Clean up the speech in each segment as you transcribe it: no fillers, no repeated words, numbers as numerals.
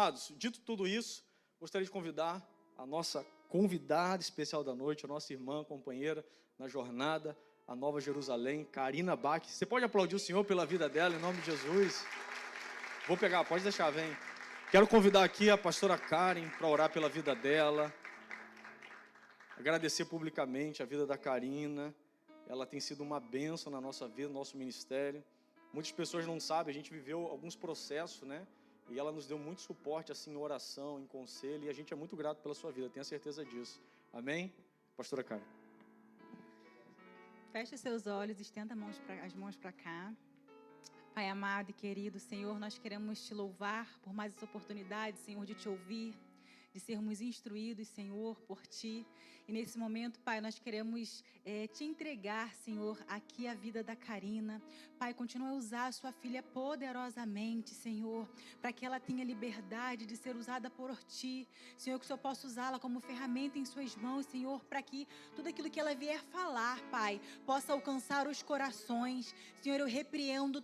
Amados, dito tudo isso, gostaria de convidar a nossa convidada especial da noite, a nossa irmã, companheira na jornada, a Nova Jerusalém, Karina Bach. Você pode aplaudir o Senhor pela vida dela, em nome de Jesus? Vou pegar, pode deixar, vem. Quero convidar aqui a pastora Karen para orar pela vida dela. Agradecer publicamente a vida da Karina. Ela tem sido uma bênção na nossa vida, no nosso ministério. Muitas pessoas não sabem, a gente viveu alguns processos, né? E ela nos deu muito suporte, assim, em oração, em conselho. E a gente é muito grato pela sua vida, tenho certeza disso. Amém? Pastora Karen. Feche seus olhos, estenda as mãos para cá. Pai amado e querido, Senhor, nós queremos te louvar por mais essa oportunidade, Senhor, de te ouvir, de sermos instruídos, Senhor, por Ti. E nesse momento, Pai, nós queremos te entregar, Senhor, aqui a vida da Karina. Pai, continua a usar a sua filha poderosamente, Senhor, para que ela tenha liberdade de ser usada por Ti. Senhor, que o Senhor possa usá-la como ferramenta em suas mãos, Senhor, para que tudo aquilo que ela vier falar, Pai, possa alcançar os corações. Senhor, eu repreendo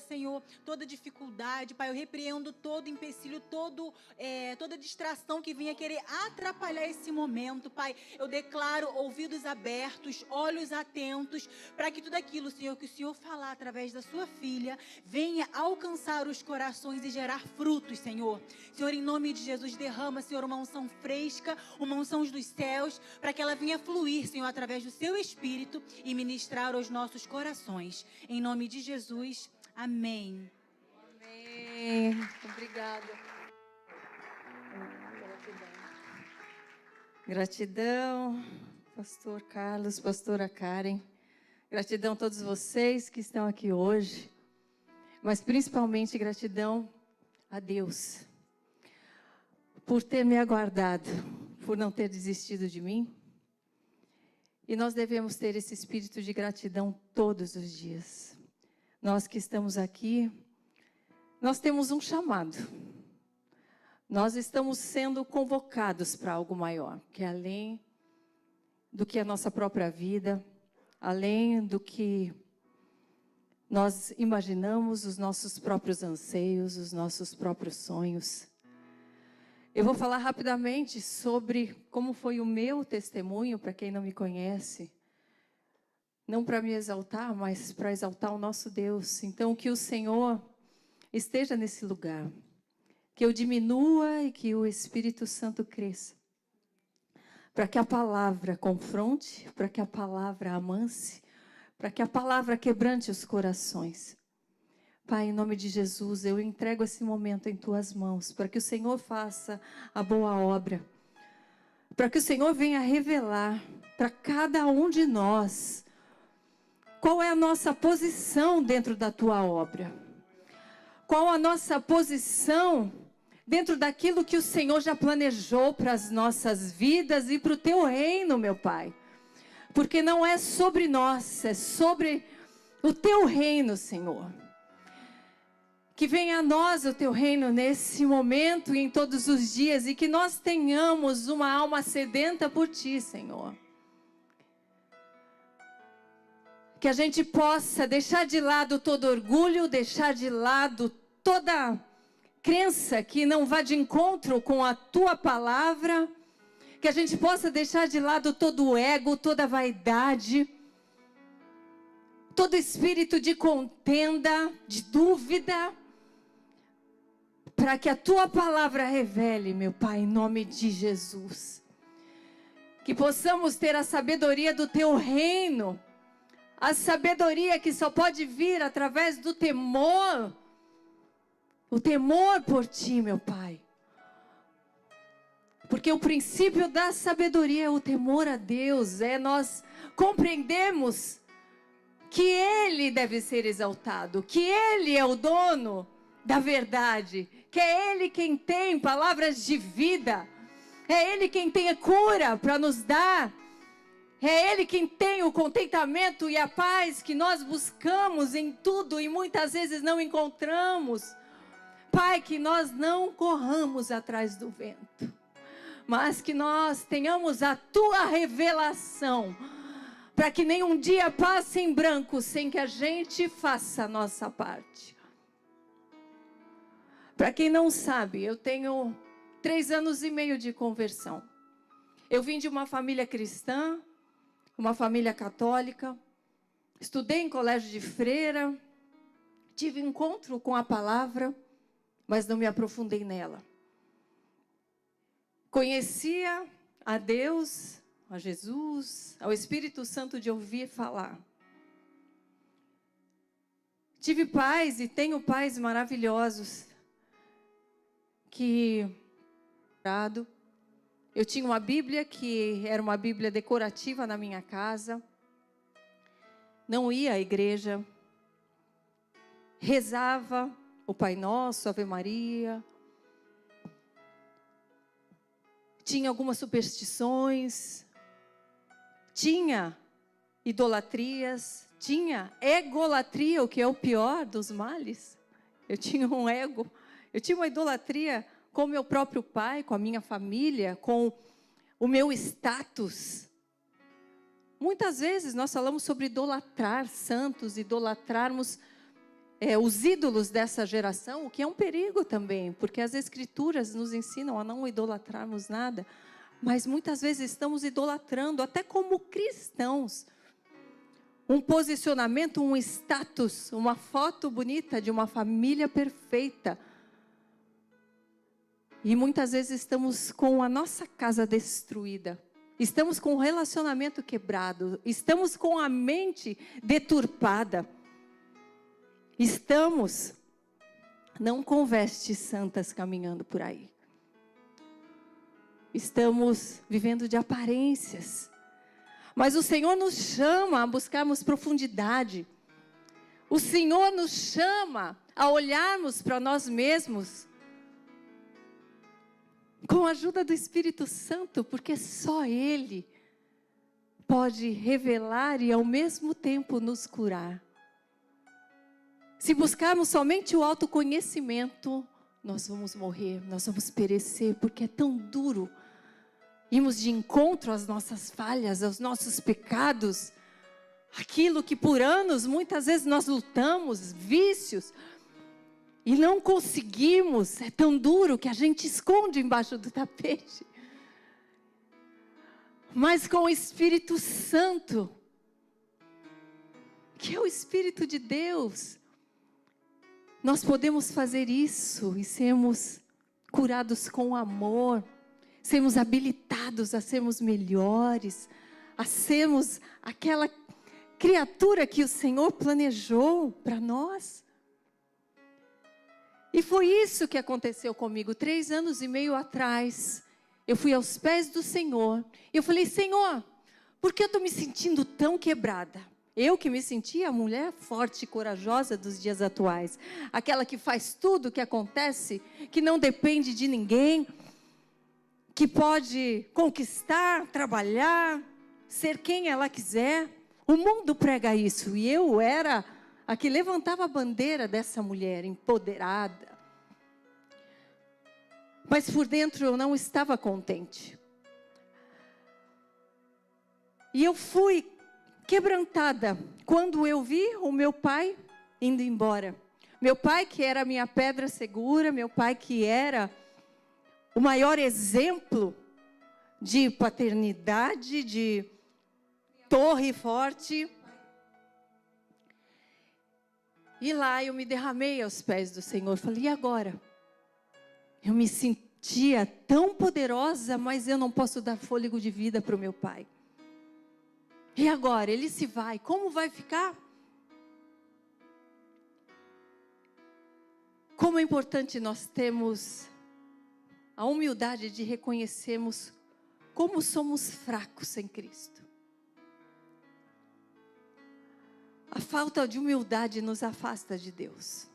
Senhor, toda dificuldade, Pai, eu repreendo todo empecilho, toda distração que venha querer atrapalhar esse momento, Pai. Eu declaro ouvidos abertos, olhos atentos, para que tudo aquilo, Senhor, que o Senhor falar através da sua filha, venha alcançar os corações e gerar frutos, Senhor. Senhor, em nome de Jesus, derrama, Senhor, uma unção fresca, uma unção dos céus, para que ela venha fluir, Senhor, através do seu Espírito e ministrar aos nossos corações. Em nome de Jesus, amém. Amém. Obrigada. Gratidão, pastor Carlos, pastora Karen. Gratidão a todos vocês que estão aqui hoje. Mas principalmente gratidão a Deus por ter me aguardado, por não ter desistido de mim. E nós devemos ter esse espírito de gratidão todos os dias. Nós que estamos aqui, nós temos um chamado. Nós estamos sendo convocados para algo maior, que é além do que a nossa própria vida, além do que nós imaginamos, os nossos próprios anseios, os nossos próprios sonhos. Eu vou falar rapidamente sobre como foi o meu testemunho, para quem não me conhece. Não para me exaltar, mas para exaltar o nosso Deus. Então, que o Senhor esteja nesse lugar. Que eu diminua e que o Espírito Santo cresça. Para que a palavra confronte, para que a palavra amance, para que a palavra quebrante os corações. Pai, em nome de Jesus, eu entrego esse momento em Tuas mãos, para que o Senhor faça a boa obra. Para que o Senhor venha revelar para cada um de nós qual é a nossa posição dentro da Tua obra. Qual a nossa posição dentro daquilo que o Senhor já planejou para as nossas vidas e para o Teu reino, meu Pai. Porque não é sobre nós, é sobre o Teu reino, Senhor. Que venha a nós o Teu reino nesse momento e em todos os dias, e que nós tenhamos uma alma sedenta por Ti, Senhor. Que a gente possa deixar de lado todo orgulho, deixar de lado toda crença que não vá de encontro com a Tua palavra, que a gente possa deixar de lado todo o ego, toda a vaidade, todo espírito de contenda, de dúvida, para que a Tua palavra revele, meu Pai, em nome de Jesus. Que possamos ter a sabedoria do Teu reino, a sabedoria que só pode vir através do temor, o temor por Ti, meu Pai. Porque o princípio da sabedoria é o temor a Deus. É nós compreendermos que Ele deve ser exaltado. Que Ele é o dono da verdade. Que é Ele quem tem palavras de vida. É Ele quem tem a cura para nos dar. É Ele quem tem o contentamento e a paz que nós buscamos em tudo e muitas vezes não encontramos. Pai, que nós não corramos atrás do vento, mas que nós tenhamos a Tua revelação, para que nenhum dia passe em branco sem que a gente faça a nossa parte. Para quem não sabe, eu tenho 3 anos e meio de conversão. Eu vim de uma família cristã, uma família católica, estudei em colégio de freira, tive encontro com a palavra, mas não me aprofundei nela. Conhecia a Deus, a Jesus, ao Espírito Santo de ouvir falar. Tive pais e tenho pais maravilhosos que eu tinha uma Bíblia que era uma Bíblia decorativa na minha casa. Não ia à igreja. Rezava o Pai Nosso, Ave Maria. Tinha algumas superstições. Tinha idolatrias. Tinha egolatria, o que é o pior dos males. Eu tinha um ego. Eu tinha uma idolatria com o meu próprio pai, com a minha família, com o meu status. Muitas vezes nós falamos sobre idolatrar santos, idolatrarmos os ídolos dessa geração, o que é um perigo também, porque as Escrituras nos ensinam a não idolatrarmos nada, mas muitas vezes estamos idolatrando, até como cristãos, um posicionamento, um status, uma foto bonita de uma família perfeita. E muitas vezes estamos com a nossa casa destruída. Estamos com o relacionamento quebrado. Estamos com a mente deturpada. Estamos não com vestes santas caminhando por aí. Estamos vivendo de aparências. Mas o Senhor nos chama a buscarmos profundidade. O Senhor nos chama a olharmos para nós mesmos com a ajuda do Espírito Santo, porque só Ele pode revelar e ao mesmo tempo nos curar. Se buscarmos somente o autoconhecimento, nós vamos morrer, nós vamos perecer, porque é tão duro irmos de encontro às nossas falhas, aos nossos pecados, aquilo que por anos, muitas vezes nós lutamos, vícios, e não conseguimos, é tão duro que a gente esconde embaixo do tapete. Mas com o Espírito Santo, que é o Espírito de Deus, nós podemos fazer isso e sermos curados com amor, sermos habilitados a sermos melhores, a sermos aquela criatura que o Senhor planejou para nós. E foi isso que aconteceu comigo. 3 anos e meio atrás, eu fui aos pés do Senhor. E eu falei, Senhor, por que eu estou me sentindo tão quebrada? Eu que me sentia a mulher forte e corajosa dos dias atuais. Aquela que faz tudo o que acontece, que não depende de ninguém, que pode conquistar, trabalhar, ser quem ela quiser. O mundo prega isso. E eu era a que levantava a bandeira dessa mulher empoderada. Mas por dentro eu não estava contente. E eu fui quebrantada quando eu vi o meu pai indo embora. Meu pai que era a minha pedra segura, meu pai que era o maior exemplo de paternidade, de torre forte. E lá eu me derramei aos pés do Senhor. Falei, e agora? Eu me sentia tão poderosa, mas eu não posso dar fôlego de vida para o meu pai. E agora? Ele se vai. Como vai ficar? Como é importante nós termos a humildade de reconhecermos como somos fracos sem Cristo. A falta de humildade nos afasta de Deus.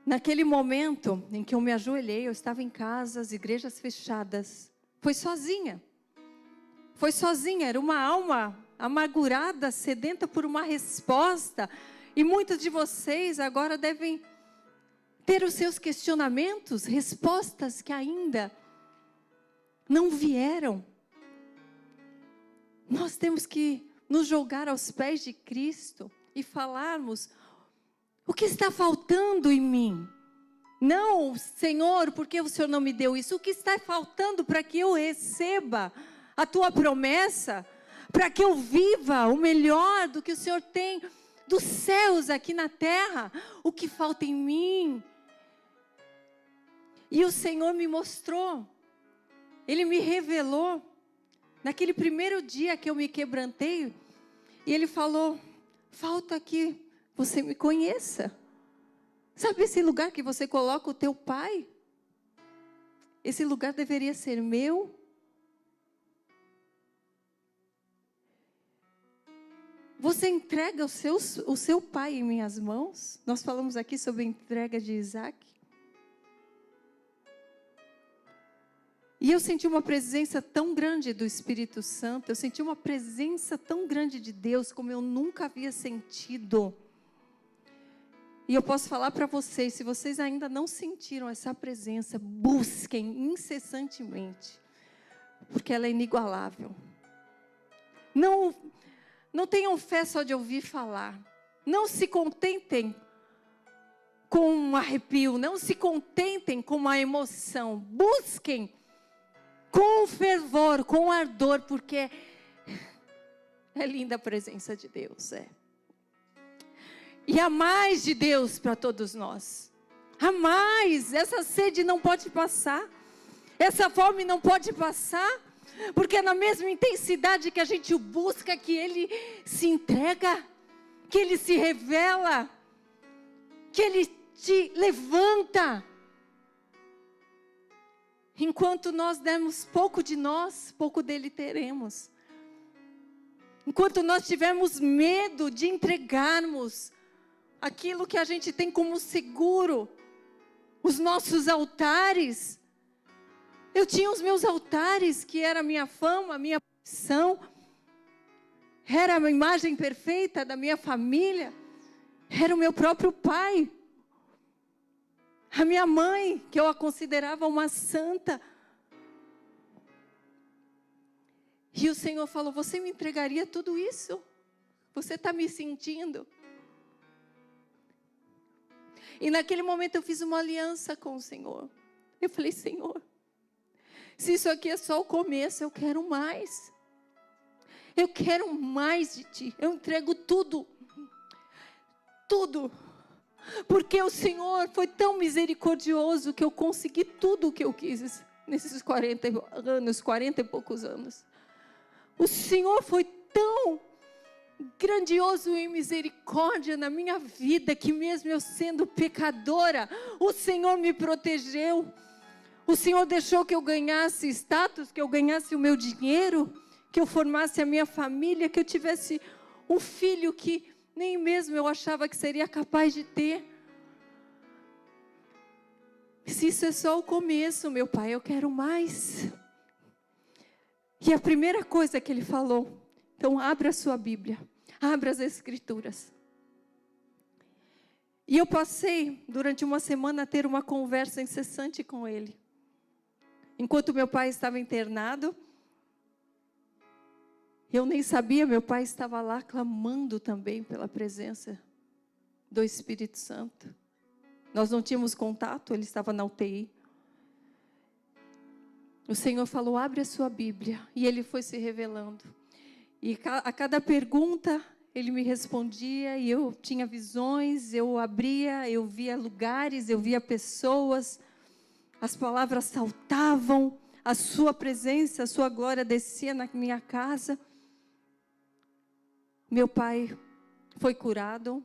Naquele momento em que eu me ajoelhei, eu estava em casa, as igrejas fechadas. Foi sozinha. Foi sozinha, era uma alma amargurada, sedenta por uma resposta. E muitos de vocês agora devem ter os seus questionamentos, respostas que ainda não vieram. Nós temos que nos jogar aos pés de Cristo e falarmos O que está faltando em mim? Não, Senhor, por que o Senhor não me deu isso? O que está faltando para que eu receba a tua promessa? Para que eu viva o melhor do que o Senhor tem dos céus aqui na terra? O que falta em mim? E o Senhor me mostrou. Ele me revelou. Naquele primeiro dia que eu me quebrantei. E Ele falou, falta que você me conheça. Sabe esse lugar que você coloca o teu pai? Esse lugar deveria ser meu. Você entrega o seu pai em minhas mãos? Nós falamos aqui sobre a entrega de Isaac. E eu senti uma presença tão grande do Espírito Santo, eu senti uma presença tão grande de Deus como eu nunca havia sentido. E eu posso falar para vocês, se vocês ainda não sentiram essa presença, busquem incessantemente, porque ela é inigualável. Não tenham fé só de ouvir falar, não se contentem com um arrepio, não se contentem com uma emoção, busquem com fervor, com ardor, porque é linda a presença de Deus, é. E há mais de Deus para todos nós. Há mais. Essa sede não pode passar. Essa fome não pode passar. Porque é na mesma intensidade que a gente o busca, que Ele se entrega, que Ele se revela, que Ele te levanta. Enquanto nós dermos pouco de nós, pouco dele teremos. Enquanto nós tivermos medo de entregarmos aquilo que a gente tem como seguro, os nossos altares. Eu tinha os meus altares, que era a minha fama, a minha posição, era a imagem perfeita da minha família, era o meu próprio pai. A minha mãe, que eu a considerava uma santa. E o Senhor falou, você me entregaria tudo isso? Você está me sentindo? E naquele momento eu fiz uma aliança com o Senhor. Eu falei, Senhor, se isso aqui é só o começo, eu quero mais. Eu quero mais de Ti. Eu entrego tudo. Tudo. Porque o Senhor foi tão misericordioso que eu consegui tudo o que eu quis nesses 40 anos, 40 e poucos anos. O Senhor foi tão grandioso em misericórdia na minha vida, que mesmo eu sendo pecadora, o Senhor me protegeu. O Senhor deixou que eu ganhasse status, que eu ganhasse o meu dinheiro, que eu formasse a minha família, que eu tivesse um filho que nem mesmo eu achava que seria capaz de ter. Se isso é só o começo, meu pai, eu quero mais. E a primeira coisa que ele falou, então abra a sua Bíblia, abra as Escrituras. E eu passei durante uma semana a ter uma conversa incessante com ele. Enquanto meu pai estava internado, eu nem sabia, meu pai estava lá clamando também pela presença do Espírito Santo. Nós não tínhamos contato, ele estava na UTI. O Senhor falou, abre a sua Bíblia. E ele foi se revelando. E a cada pergunta, ele me respondia, e eu tinha visões, eu abria, eu via lugares, eu via pessoas. As palavras saltavam, a sua presença, a sua glória descia na minha casa. Meu pai foi curado,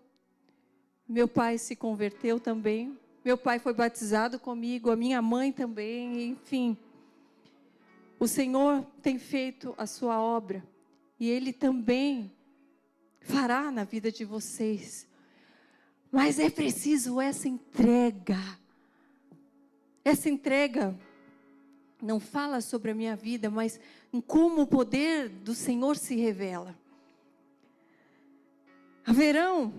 meu pai se converteu também, meu pai foi batizado comigo, a minha mãe também, enfim. O Senhor tem feito a sua obra e Ele também fará na vida de vocês. Mas é preciso essa entrega. Essa entrega não fala sobre a minha vida, mas em como o poder do Senhor se revela. Haverá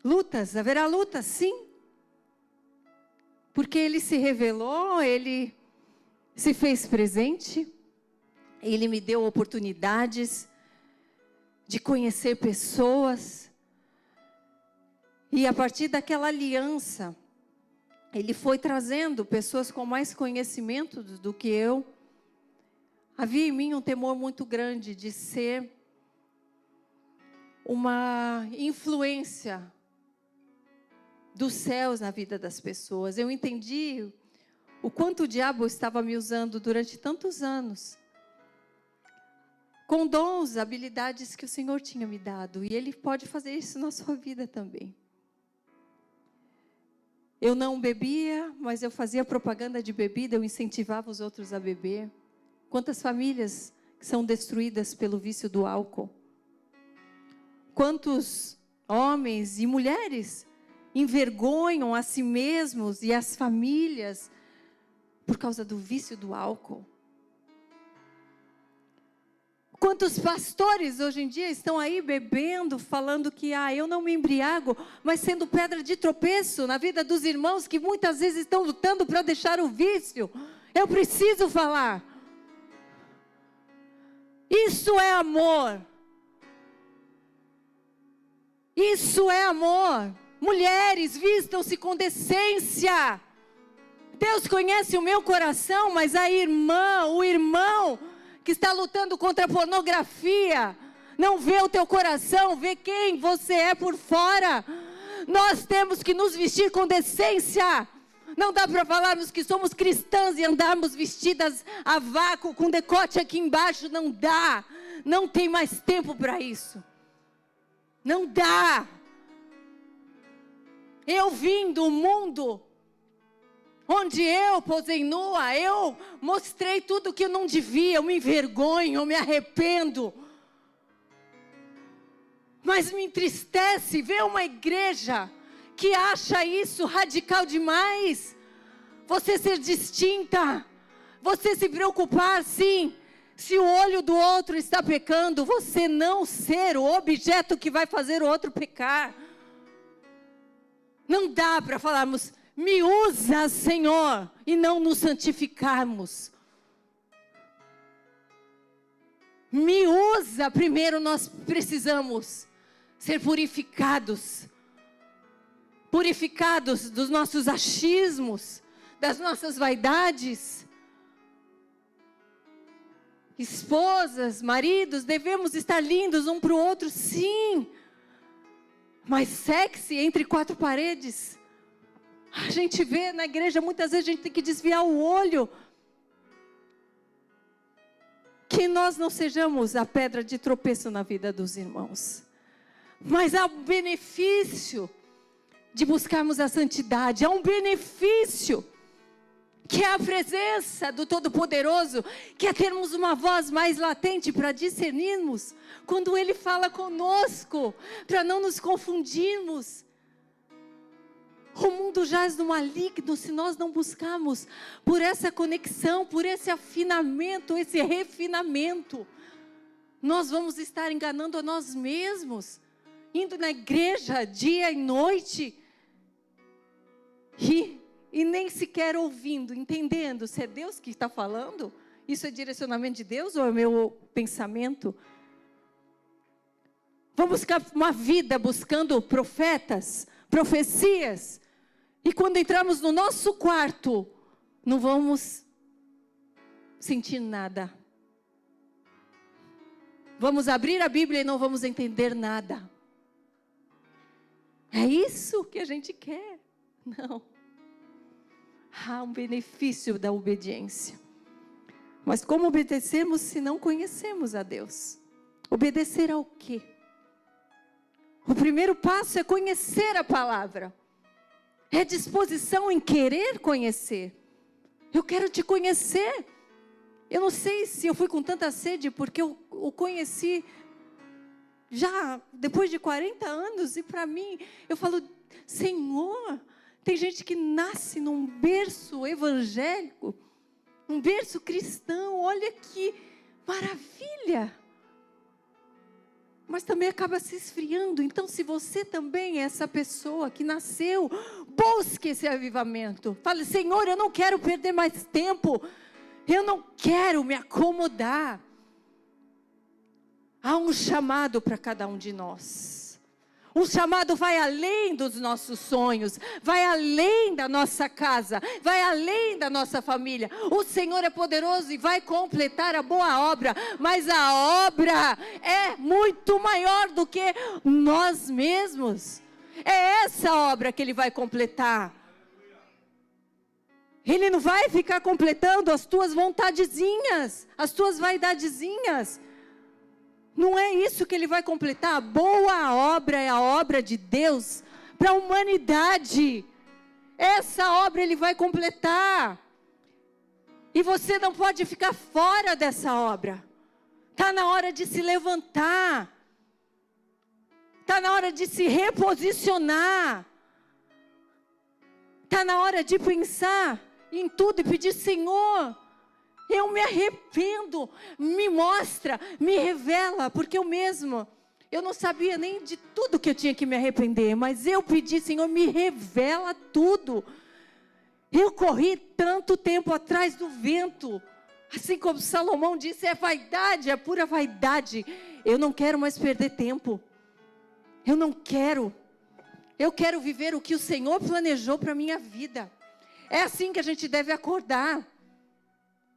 lutas, sim. Porque Ele se revelou, Ele se fez presente, Ele me deu oportunidades de conhecer pessoas, E a partir daquela aliança, Ele foi trazendo pessoas com mais conhecimento do que eu. Havia em mim um temor muito grande de ser uma influência dos céus na vida das pessoas. Eu entendi o quanto o diabo estava me usando durante tantos anos, com dons, habilidades que o Senhor tinha me dado. E Ele pode fazer isso na sua vida também. Eu não bebia, mas eu fazia propaganda de bebida, eu incentivava os outros a beber. Quantas famílias são destruídas pelo vício do álcool? Quantos homens e mulheres envergonham a si mesmos e as famílias por causa do vício do álcool? Quantos pastores hoje em dia estão aí bebendo, falando que eu não me embriago, mas sendo pedra de tropeço na vida dos irmãos que muitas vezes estão lutando para deixar o vício. Eu preciso falar. Isso é amor. Isso é amor. Mulheres, vistam-se com decência. Deus conhece o meu coração, mas a irmã, o irmão que está lutando contra a pornografia, não vê o teu coração, vê quem você é por fora. Nós temos que nos vestir com decência. Não dá para falarmos que somos cristãs e andarmos vestidas a vácuo, com decote aqui embaixo, não dá. Não tem mais tempo para isso. Não dá. Eu vim do mundo onde eu posei nua, eu mostrei tudo que eu não devia, eu me envergonho, eu me arrependo. Mas me entristece ver uma igreja que acha isso radical demais. Você ser distinta, você se preocupar, sim, se o olho do outro está pecando, você não ser o objeto que vai fazer o outro pecar. Não dá para falarmos, me usa, Senhor, e não nos santificarmos. Me usa, primeiro nós precisamos ser purificados. Purificados dos nossos achismos, das nossas vaidades. Esposas, maridos, devemos estar lindos um para o outro, sim. Mas sexy entre quatro paredes. A gente vê na igreja, muitas vezes a gente tem que desviar o olho. Que nós não sejamos a pedra de tropeço na vida dos irmãos. Mas há um benefício de buscarmos a santidade. Há um benefício, que é a presença do Todo-Poderoso, que é termos uma voz mais latente para discernirmos quando Ele fala conosco, para não nos confundirmos. O mundo jaz no maligno se nós não buscarmos por essa conexão, por esse afinamento, esse refinamento. Nós vamos estar enganando a nós mesmos, indo na igreja dia e noite, e nem sequer ouvindo, entendendo se é Deus que está falando. Isso é direcionamento de Deus ou é meu pensamento? Vamos buscar uma vida buscando profetas, profecias, e quando entramos no nosso quarto, não vamos sentir nada. Vamos abrir a Bíblia e não vamos entender nada. É isso que a gente quer? Não. Há um benefício da obediência. Mas como obedecemos se não conhecemos a Deus? Obedecer ao quê? O primeiro passo é conhecer a palavra. É disposição em querer conhecer. Eu quero te conhecer. Eu não sei se eu fui com tanta sede porque eu o conheci já depois de 40 anos. E para mim, eu falo, Senhor, tem gente que nasce num berço evangélico, um berço cristão, olha que maravilha. Mas também acaba se esfriando. Então, se você também é essa pessoa que nasceu, busque esse avivamento. Fale, Senhor, eu não quero perder mais tempo. Eu não quero me acomodar. Há um chamado para cada um de nós. O chamado vai além dos nossos sonhos, vai além da nossa casa, vai além da nossa família. O Senhor é poderoso e vai completar a boa obra, mas a obra é muito maior do que nós mesmos. É essa obra que Ele vai completar. Ele não vai ficar completando as tuas vontadezinhas, as tuas vaidadezinhas. Não é isso que Ele vai completar. A boa obra é a obra de Deus para a humanidade. Essa obra Ele vai completar. E você não pode ficar fora dessa obra. Está na hora de se levantar. Está na hora de se reposicionar. Está na hora de pensar em tudo e pedir: Senhor, eu me arrependo, me mostra, me revela, porque eu não sabia nem de tudo que eu tinha que me arrepender, mas eu pedi: Senhor, me revela tudo. Eu corri tanto tempo atrás do vento, assim como Salomão disse, é vaidade, é pura vaidade. Eu não quero mais perder tempo, eu não quero, eu quero viver o que o Senhor planejou para a minha vida. É assim que a gente deve acordar.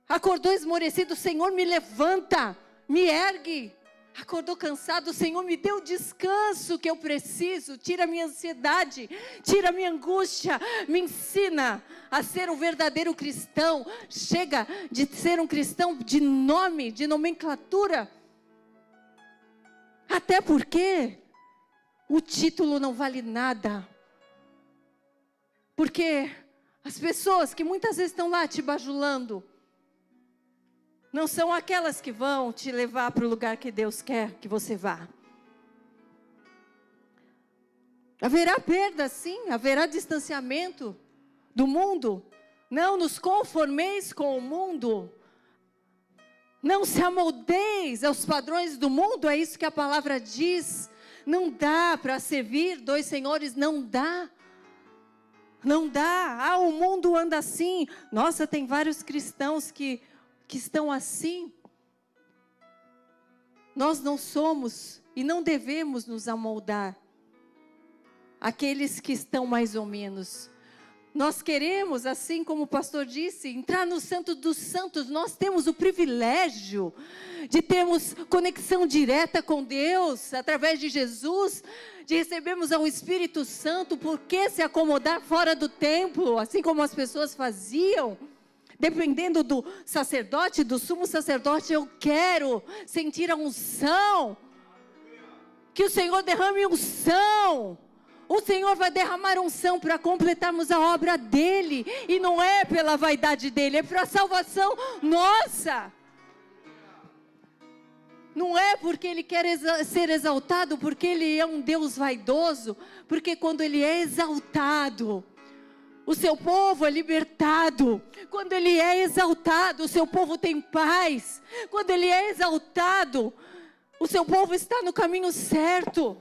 Acordou esmorecido, o Senhor me levanta, me ergue. Acordou cansado, o Senhor me deu o descanso que eu preciso. Tira a minha ansiedade, tira a minha angústia. Me ensina a ser um verdadeiro cristão. Chega de ser um cristão de nome, de nomenclatura. Até porque o título não vale nada. Porque as pessoas que muitas vezes estão lá te bajulando, não são aquelas que vão te levar para o lugar que Deus quer que você vá. Haverá perda, sim, haverá distanciamento do mundo. Não nos conformeis com o mundo. Não se amoldeis aos padrões do mundo, é isso que a palavra diz. Não dá para servir dois senhores, não dá. Não dá. O mundo anda assim. Nossa, tem vários cristãos que estão assim. Nós não somos e não devemos nos amoldar àqueles que estão mais ou menos. Nós queremos, assim como o pastor disse, entrar no Santo dos Santos. Nós temos o privilégio de termos conexão direta com Deus, através de Jesus, de recebermos ao Espírito Santo. Por que se acomodar fora do templo, assim como as pessoas faziam? Dependendo do sacerdote, do sumo sacerdote, eu quero sentir a unção. Que o Senhor derrame unção. O Senhor vai derramar unção para completarmos a obra dEle. E não é pela vaidade dEle, é para a salvação nossa. Não é porque Ele quer ser exaltado, porque Ele é um Deus vaidoso. Porque quando Ele é exaltado, o seu povo é libertado. Quando Ele é exaltado, o seu povo tem paz. Quando Ele é exaltado, o seu povo está no caminho certo.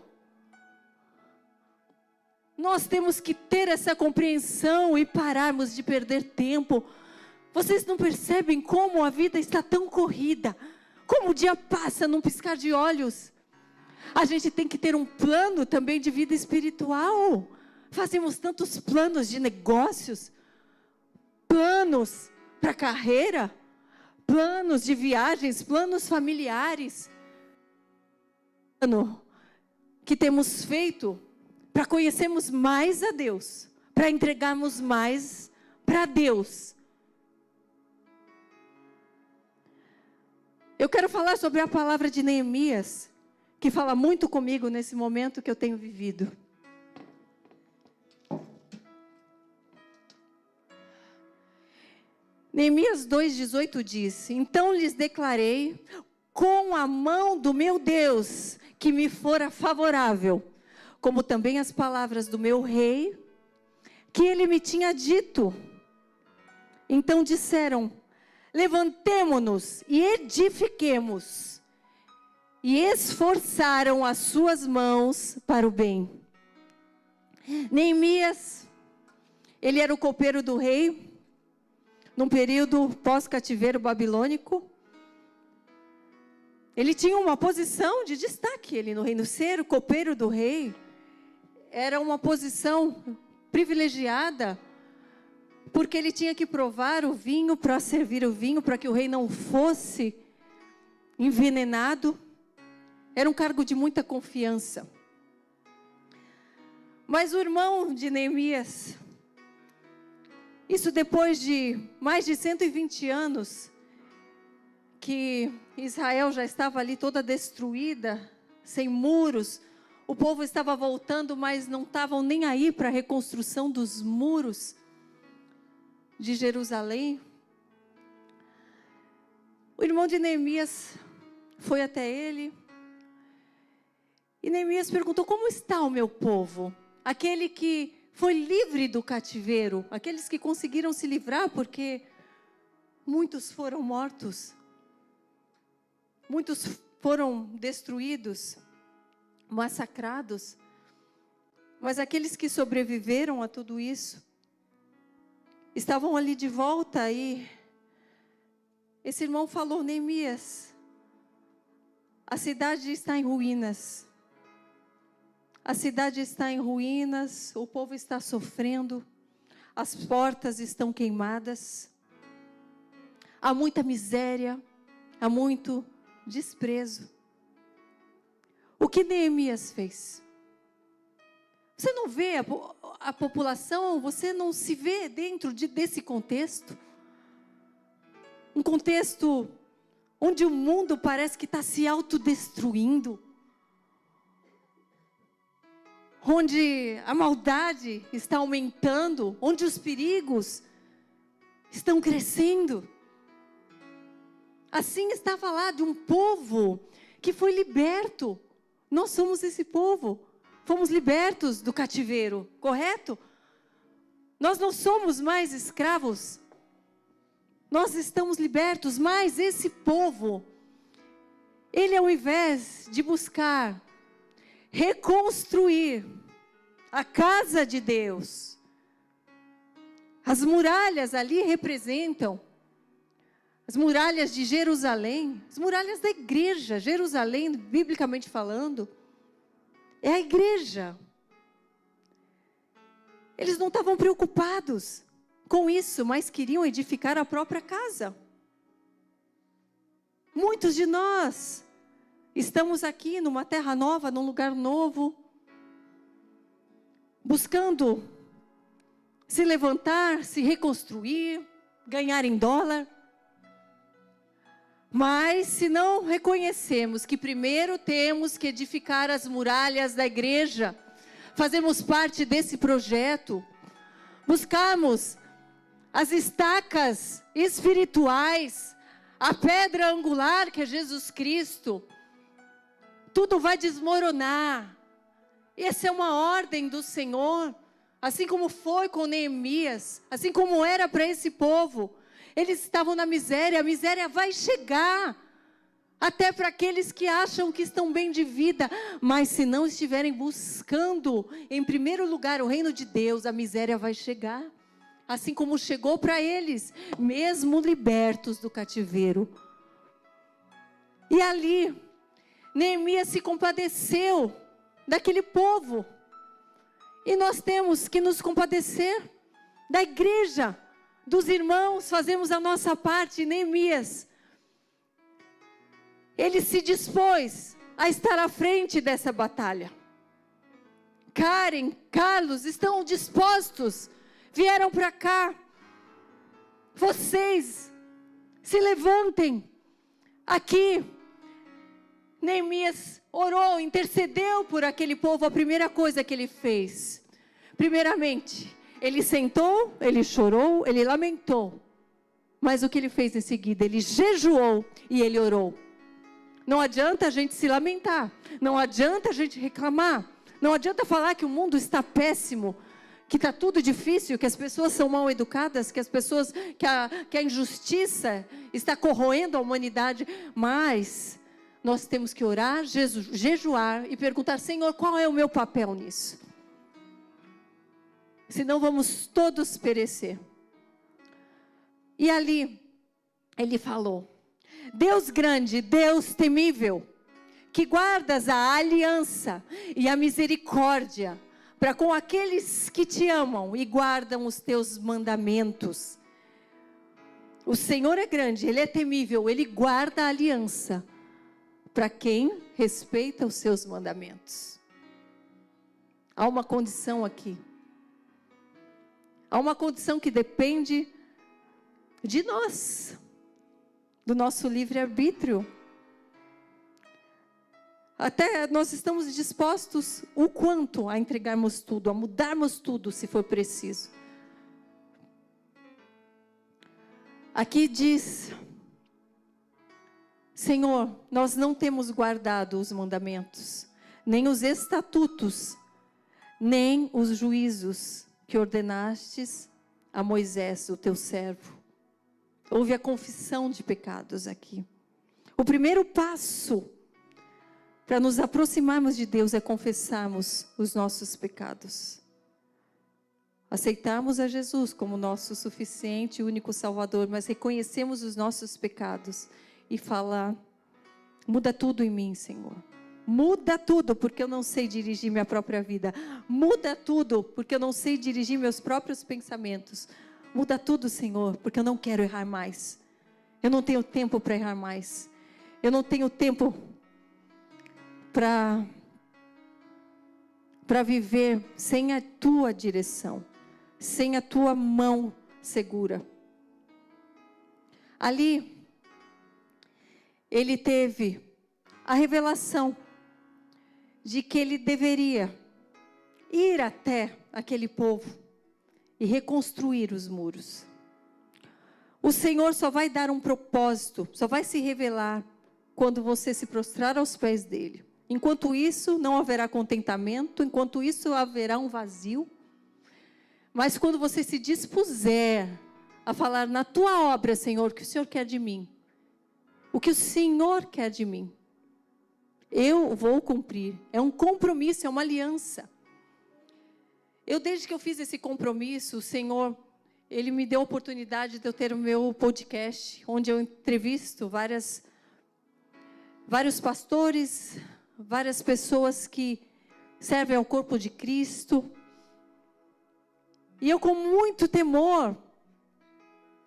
Nós temos que ter essa compreensão e pararmos de perder tempo. Vocês não percebem como a vida está tão corrida? Como o dia passa num piscar de olhos? A gente tem que ter um plano também de vida espiritual. Fazemos tantos planos de negócios, planos para carreira, planos de viagens, planos familiares. Plano que temos feito para conhecermos mais a Deus, para entregarmos mais para Deus. Eu quero falar sobre a palavra de Neemias, que fala muito comigo nesse momento que eu tenho vivido. Neemias 2,18 diz: então lhes declarei com a mão do meu Deus que me fora favorável, como também as palavras do meu rei, que ele me tinha dito. Então disseram: levantemo-nos e edifiquemos. E esforçaram as suas mãos para o bem. Neemias, ele era o copeiro do rei, num período pós-cativeiro babilônico. Ele tinha uma posição de destaque, ele no reino, ser o copeiro do rei. era uma posição privilegiada, porque ele tinha que provar o vinho para servir o vinho, para que o rei não fosse envenenado. Era um cargo de muita confiança. Mas o irmão de Neemias, isso depois de mais de 120 anos, que Israel já estava ali toda destruída, sem muros, o povo estava voltando, mas não estavam nem aí para a reconstrução dos muros de Jerusalém. O irmão de Neemias foi até ele, e Neemias perguntou: como está o meu povo? Aquele que foi livre do cativeiro, aqueles que conseguiram se livrar, porque muitos foram mortos, muitos foram destruídos, massacrados, mas aqueles que sobreviveram a tudo isso, estavam ali de volta. E esse irmão falou: Neemias, a cidade está em ruínas. A cidade está em ruínas, o povo está sofrendo, as portas estão queimadas, há muita miséria, há muito desprezo. O que Neemias fez? Você não vê a população, você não se vê dentro desse contexto? Um contexto onde o mundo parece que está se autodestruindo, onde a maldade está aumentando, onde os perigos estão crescendo. Assim estava lá de um povo que foi liberto. Nós somos esse povo, fomos libertos do cativeiro, correto? Nós não somos mais escravos, nós estamos libertos, mas esse povo, ele ao invés de buscar reconstruir a casa de Deus, as muralhas ali representam as muralhas de Jerusalém, as muralhas da igreja. Jerusalém, biblicamente falando, é a igreja. Eles não estavam preocupados com isso, mas queriam edificar a própria casa. Muitos de nós estamos aqui numa terra nova, num lugar novo, buscando se levantar, se reconstruir, ganhar em dólar. Mas se não reconhecemos que primeiro temos que edificar as muralhas da igreja, fazemos parte desse projeto, buscamos as estacas espirituais, a pedra angular que é Jesus Cristo, tudo vai desmoronar. Essa é uma ordem do Senhor, assim como foi com Neemias, assim como era para esse povo. Eles estavam na miséria, a miséria vai chegar, até para aqueles que acham que estão bem de vida, mas se não estiverem buscando, em primeiro lugar, o reino de Deus, a miséria vai chegar, assim como chegou para eles, mesmo libertos do cativeiro. E ali, Neemias se compadeceu daquele povo, e nós temos que nos compadecer da igreja, dos irmãos, fazemos a nossa parte. Neemias, ele se dispôs a estar à frente dessa batalha. Karen, Carlos, estão dispostos, vieram para cá. Vocês, se levantem. Aqui, Neemias orou, intercedeu por aquele povo. A primeira coisa que ele fez, primeiramente, ele sentou, ele chorou, ele lamentou. Mas o que ele fez em seguida? Ele jejuou e ele orou. Não adianta a gente se lamentar, não adianta a gente reclamar, não adianta falar que o mundo está péssimo, que está tudo difícil, que as pessoas são mal educadas, que a injustiça está corroendo a humanidade. Mas nós temos que orar, jejuar e perguntar: Senhor, qual é o meu papel nisso? Senão vamos todos perecer. E ali, ele falou: Deus grande, Deus temível, que guardas a aliança e a misericórdia para com aqueles que te amam e guardam os teus mandamentos. O Senhor é grande, Ele é temível, Ele guarda a aliança para quem respeita os seus mandamentos. Há uma condição aqui. Há uma condição que depende de nós, do nosso livre-arbítrio. Até nós estamos dispostos o quanto a entregarmos tudo, a mudarmos tudo, se for preciso. Aqui diz: Senhor, nós não temos guardado os mandamentos, nem os estatutos, nem os juízos que ordenastes a Moisés, o teu servo. Houve a confissão de pecados aqui. O primeiro passo para nos aproximarmos de Deus é confessarmos os nossos pecados. Aceitarmos a Jesus como nosso suficiente e único Salvador, mas reconhecemos os nossos pecados e falar: muda tudo em mim, Senhor. Muda tudo, porque eu não sei dirigir minha própria vida. Muda tudo, porque eu não sei dirigir meus próprios pensamentos. Muda tudo, Senhor, porque eu não quero errar mais. Eu não tenho tempo para errar mais. Eu não tenho tempo para viver sem a tua direção, sem a tua mão segura. Ali, ele teve a revelação de que ele deveria ir até aquele povo e reconstruir os muros. O Senhor só vai dar um propósito, só vai se revelar quando você se prostrar aos pés dele. Enquanto isso, não haverá contentamento, enquanto isso haverá um vazio. Mas quando você se dispuser a falar: na tua obra, Senhor, o que o Senhor quer de mim? O que o Senhor quer de mim? Eu vou cumprir. É um compromisso, é uma aliança. Desde que eu fiz esse compromisso, o Senhor, Ele me deu a oportunidade de eu ter o meu podcast, onde eu entrevisto vários pastores, várias pessoas que servem ao corpo de Cristo. E eu, com muito temor,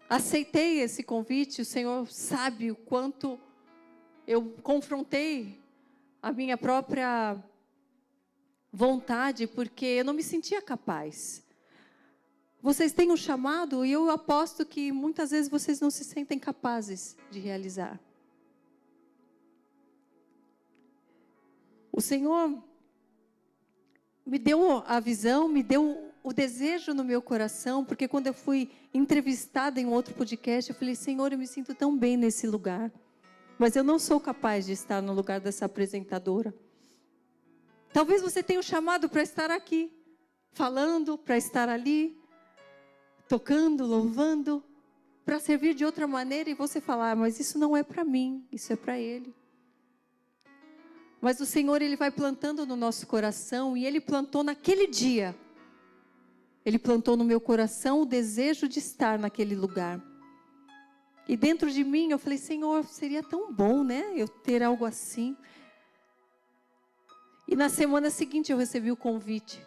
aceitei esse convite. O Senhor sabe o quanto eu confrontei a minha própria vontade, porque eu não me sentia capaz. Vocês têm um chamado e eu aposto que muitas vezes vocês não se sentem capazes de realizar. O Senhor me deu a visão, me deu o desejo no meu coração, porque quando eu fui entrevistada em um outro podcast, eu falei: Senhor, eu me sinto tão bem nesse lugar, mas eu não sou capaz de estar no lugar dessa apresentadora. Talvez você tenha um chamado para estar aqui, falando, para estar ali, tocando, louvando, para servir de outra maneira, e você falar: mas isso não é para mim, isso é para Ele. Mas o Senhor, Ele vai plantando no nosso coração, e Ele plantou naquele dia. Ele plantou no meu coração o desejo de estar naquele lugar. E dentro de mim eu falei: Senhor, seria tão bom, né, eu ter algo assim. E na semana seguinte eu recebi o convite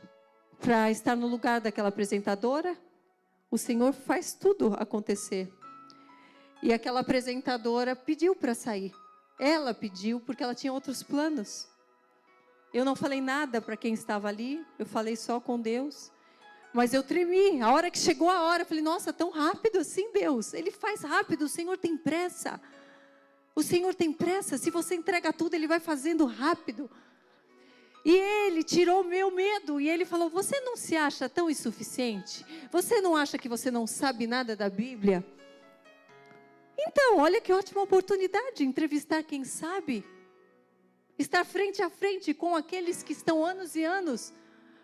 para estar no lugar daquela apresentadora. O Senhor faz tudo acontecer. E aquela apresentadora pediu para sair. Ela pediu porque ela tinha outros planos. Eu não falei nada para quem estava ali, eu falei só com Deus. Mas eu tremi. A hora que chegou a hora, eu falei: nossa, tão rápido assim, Deus? Ele faz rápido, o Senhor tem pressa. O Senhor tem pressa. Se você entrega tudo, Ele vai fazendo rápido. E Ele tirou o meu medo. E Ele falou: você não se acha tão insuficiente? Você não acha que você não sabe nada da Bíblia? Então, olha que ótima oportunidade, entrevistar quem sabe. Estar frente a frente com aqueles que estão anos e anos,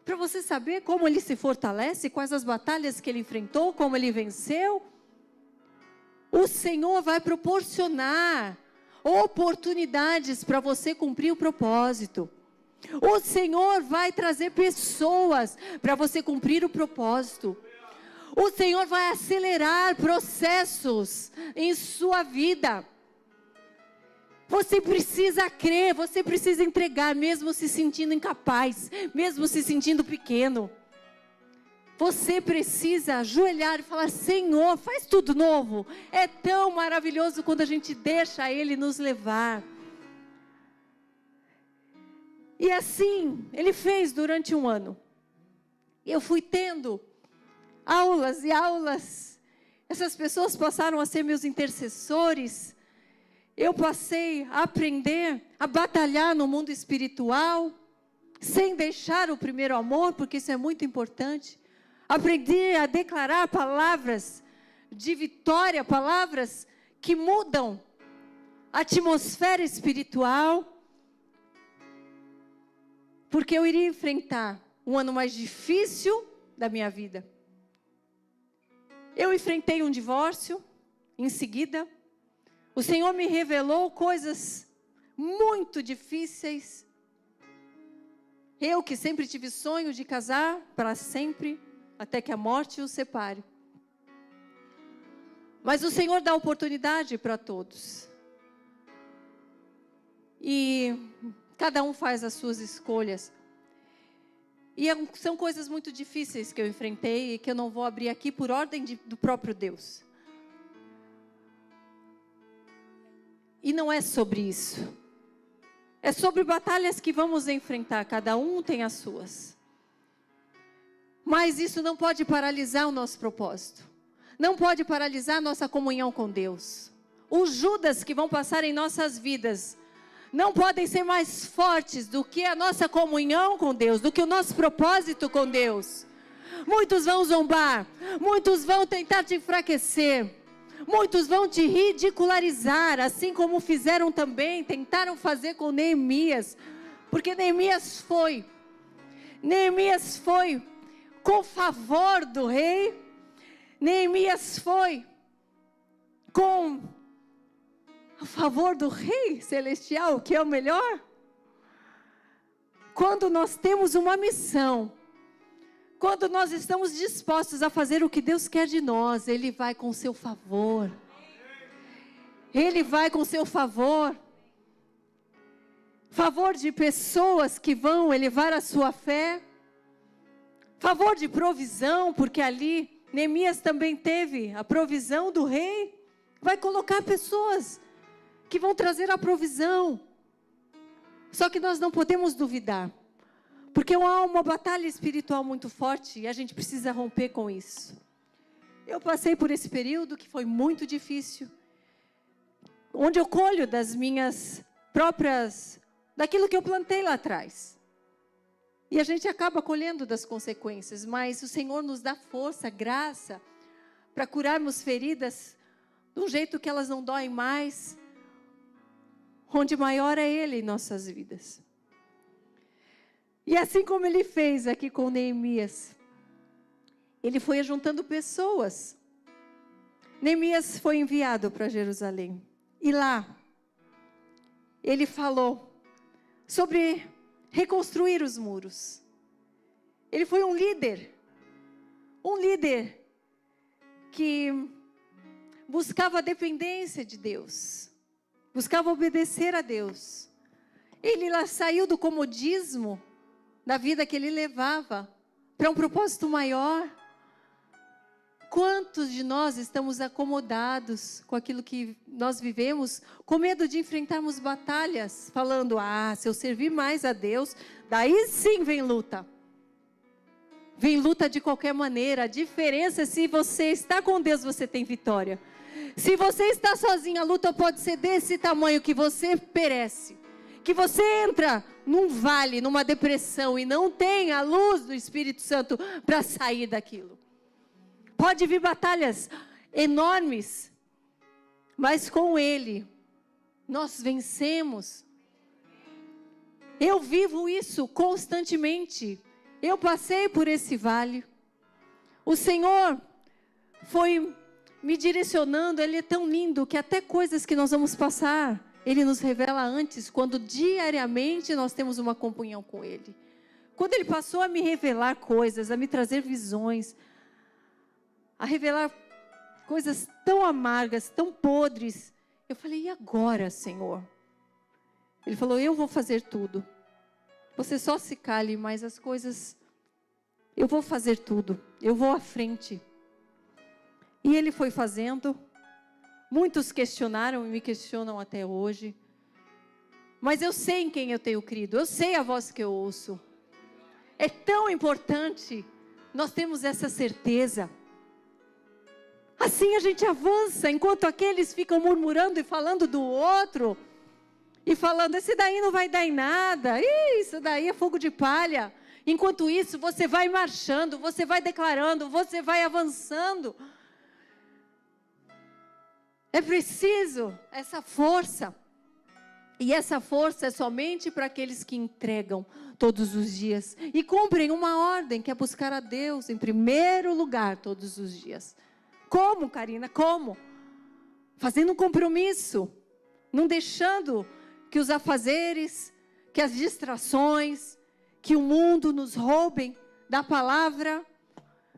para você saber como ele se fortalece, quais as batalhas que ele enfrentou, como ele venceu. O Senhor vai proporcionar oportunidades para você cumprir o propósito. O Senhor vai trazer pessoas para você cumprir o propósito. O Senhor vai acelerar processos em sua vida. Você precisa crer, você precisa entregar, mesmo se sentindo incapaz, mesmo se sentindo pequeno. Você precisa ajoelhar e falar: Senhor, faz tudo novo. É tão maravilhoso quando a gente deixa Ele nos levar. E assim, Ele fez durante um ano. Eu fui tendo aulas e aulas. Essas pessoas passaram a ser meus intercessores. Eu passei a aprender a batalhar no mundo espiritual, sem deixar o primeiro amor, porque isso é muito importante. Aprendi a declarar palavras de vitória, palavras que mudam a atmosfera espiritual, porque eu iria enfrentar um ano mais difícil da minha vida. Eu enfrentei um divórcio em seguida. O Senhor me revelou coisas muito difíceis. Eu que sempre tive sonho de casar para sempre, até que a morte os separe. Mas o Senhor dá oportunidade para todos. E cada um faz as suas escolhas. E são coisas muito difíceis que eu enfrentei e que eu não vou abrir aqui por ordem do próprio Deus. E não é sobre isso. É sobre batalhas que vamos enfrentar. Cada um tem as suas. Mas isso não pode paralisar o nosso propósito. Não pode paralisar a nossa comunhão com Deus. Os Judas que vão passar em nossas vidas não podem ser mais fortes do que a nossa comunhão com Deus, do que o nosso propósito com Deus. Muitos vão zombar. Muitos vão tentar te enfraquecer. Muitos vão te ridicularizar, assim como fizeram também, tentaram fazer com Neemias. Porque Neemias foi com favor do rei. Neemias foi com a favor do rei celestial, que é o melhor. Quando nós temos uma missão, quando nós estamos dispostos a fazer o que Deus quer de nós, Ele vai com seu favor. Ele vai com seu favor. Favor de pessoas que vão elevar a sua fé. Favor de provisão, porque ali Neemias também teve a provisão do rei. Vai colocar pessoas que vão trazer a provisão. Só que nós não podemos duvidar. Porque há uma batalha espiritual muito forte e a gente precisa romper com isso. Eu passei por esse período que foi muito difícil. Onde eu colho das minhas próprias, daquilo que eu plantei lá atrás. E a gente acaba colhendo das consequências, mas o Senhor nos dá força, graça, para curarmos feridas de um jeito que elas não doem mais, onde maior é Ele em nossas vidas. E assim como Ele fez aqui com Neemias, Ele foi juntando pessoas. Neemias foi enviado para Jerusalém, e lá, ele falou sobre reconstruir os muros. Ele foi um líder que buscava a dependência de Deus, buscava obedecer a Deus. Ele lá saiu do comodismo da vida que ele levava para um propósito maior. Quantos de nós estamos acomodados com aquilo que nós vivemos, com medo de enfrentarmos batalhas, falando: se eu servir mais a Deus, daí sim vem luta. Vem luta de qualquer maneira. A diferença é se você está com Deus, você tem vitória. Se você está sozinho, a luta pode ser desse tamanho que você perece. Que você entra num vale, numa depressão e não tem a luz do Espírito Santo para sair daquilo. Pode vir batalhas enormes, mas com Ele nós vencemos. Eu vivo isso constantemente. Eu passei por esse vale. O Senhor foi me direcionando. Ele é tão lindo que até coisas que nós vamos passar, Ele nos revela antes, quando diariamente nós temos uma comunhão com Ele. Quando Ele passou a me revelar coisas, a me trazer visões, a revelar coisas tão amargas, tão podres, eu falei: e agora, Senhor? Ele falou, eu vou fazer tudo. Você só se cale, mas as coisas, eu vou fazer tudo. Eu vou à frente. E ele foi fazendo. Muitos questionaram e me questionam até hoje. Mas eu sei em quem eu tenho crido. Eu sei a voz que eu ouço. É tão importante nós temos essa certeza. Assim a gente avança, enquanto aqueles ficam murmurando e falando do outro. E falando, esse daí não vai dar em nada. Isso daí é fogo de palha. Enquanto isso, você vai marchando, você vai declarando, você vai avançando. É preciso essa força. E essa força é somente para aqueles que entregam todos os dias. E cumprem uma ordem, que é buscar a Deus em primeiro lugar todos os dias. Como, Karina? Como? Fazendo um compromisso. Não deixando que os afazeres, que as distrações, que o mundo nos roubem da palavra,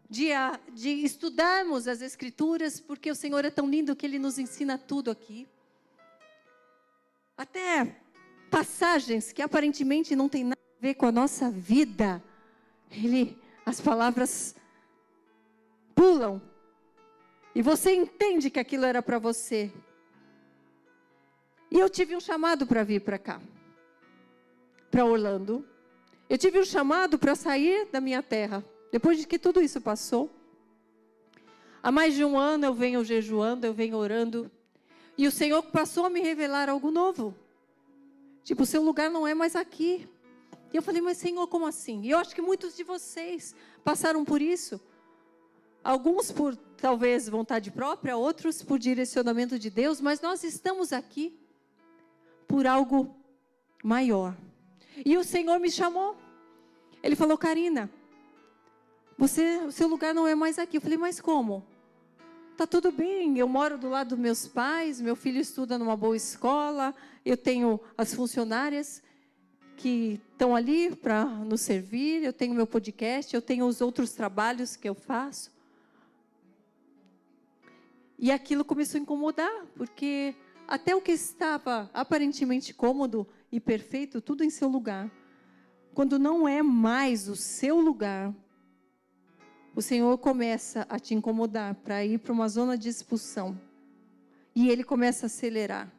de estudarmos as Escrituras, porque o Senhor é tão lindo que Ele nos ensina tudo aqui. Até passagens que aparentemente não tem nada a ver com a nossa vida, as palavras pulam, e você entende que aquilo era para você. E eu tive um chamado para vir para cá, para Orlando. Eu tive um chamado para sair da minha terra, depois de que tudo isso passou. Há mais de um ano eu venho jejuando, eu venho orando. E o Senhor passou a me revelar algo novo. Tipo, o seu lugar não é mais aqui. E eu falei, mas Senhor, como assim? E eu acho que muitos de vocês passaram por isso. Alguns por, talvez, vontade própria, outros por direcionamento de Deus. Mas nós estamos aqui por algo maior. E o Senhor me chamou. Ele falou, Karina, o seu lugar não é mais aqui. Eu falei, mas como? Tá tudo bem, eu moro do lado dos meus pais, meu filho estuda numa boa escola, eu tenho as funcionárias que estão ali para nos servir, eu tenho meu podcast, eu tenho os outros trabalhos que eu faço. E aquilo começou a incomodar, porque até o que estava aparentemente cômodo e perfeito, tudo em seu lugar. Quando não é mais o seu lugar, o Senhor começa a te incomodar para ir para uma zona de expulsão. E Ele começa a acelerar.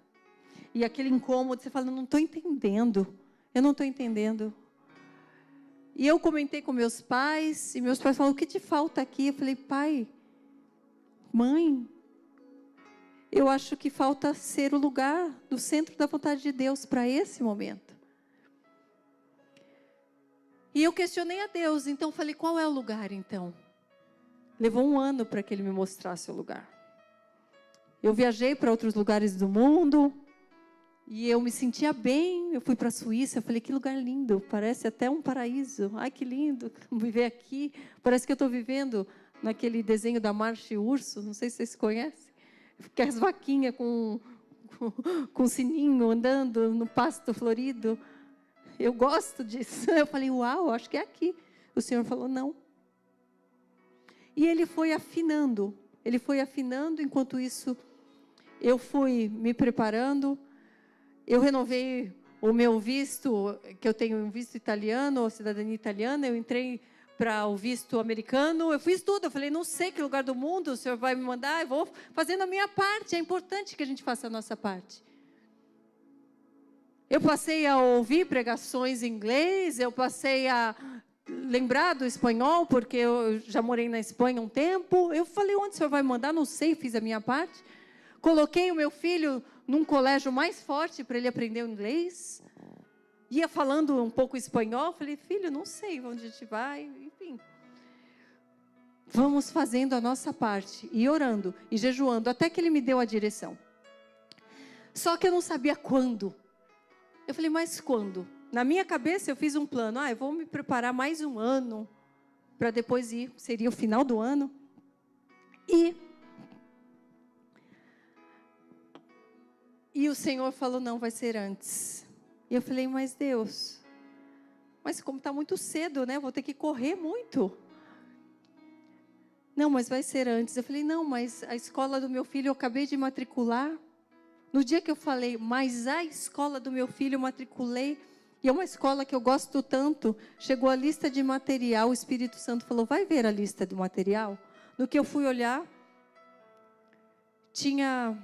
E aquele incômodo, você fala, não estou entendendo. Eu não estou entendendo. E eu comentei com meus pais, e meus pais falaram, o que te falta aqui? Eu falei, pai, mãe, eu acho que falta ser o lugar do centro da vontade de Deus para esse momento. E eu questionei a Deus, então falei, qual é o lugar então? Levou um ano para que Ele me mostrasse o lugar. Eu viajei para outros lugares do mundo, e eu me sentia bem. Eu fui para a Suíça, eu falei, que lugar lindo, parece até um paraíso. Ai, que lindo viver aqui. Parece que eu estou vivendo naquele desenho da Marcha e Urso, não sei se vocês conhecem. Que as vaquinhas com sininho andando no pasto florido. Eu gosto disso. Eu falei, uau, acho que é aqui. O Senhor falou, não. E Ele foi afinando. Ele foi afinando, enquanto isso, eu fui me preparando. Eu renovei o meu visto, que eu tenho um visto italiano, cidadania italiana. Eu entrei para o visto americano. Eu fiz tudo. Eu falei, não sei que lugar do mundo o Senhor vai me mandar. Eu vou fazendo a minha parte. É importante que a gente faça a nossa parte. Eu passei a ouvir pregações em inglês. Eu passei a lembrar do espanhol, porque eu já morei na Espanha um tempo. Eu falei, onde o Senhor vai me mandar? Não sei, fiz a minha parte. Coloquei o meu filho num colégio mais forte para ele aprender o inglês. Ia falando um pouco espanhol. Falei, filho, não sei onde a gente vai. Enfim. Vamos fazendo a nossa parte. E orando, e jejuando, até que Ele me deu a direção. Só que eu não sabia quando. Eu falei, mas quando? Na minha cabeça eu fiz um plano. Eu vou me preparar mais um ano para depois ir. Seria o final do ano. E o Senhor falou, não, vai ser antes. E eu falei, mas Deus, mas como está muito cedo, né? Vou ter que correr muito. Não, mas vai ser antes. Eu falei, não, mas a escola do meu filho eu acabei de matricular No dia que eu falei, mas a escola do meu filho eu matriculei, e é uma escola que eu gosto tanto, chegou a lista de material, o Espírito Santo falou, vai ver a lista do material? No que eu fui olhar, tinha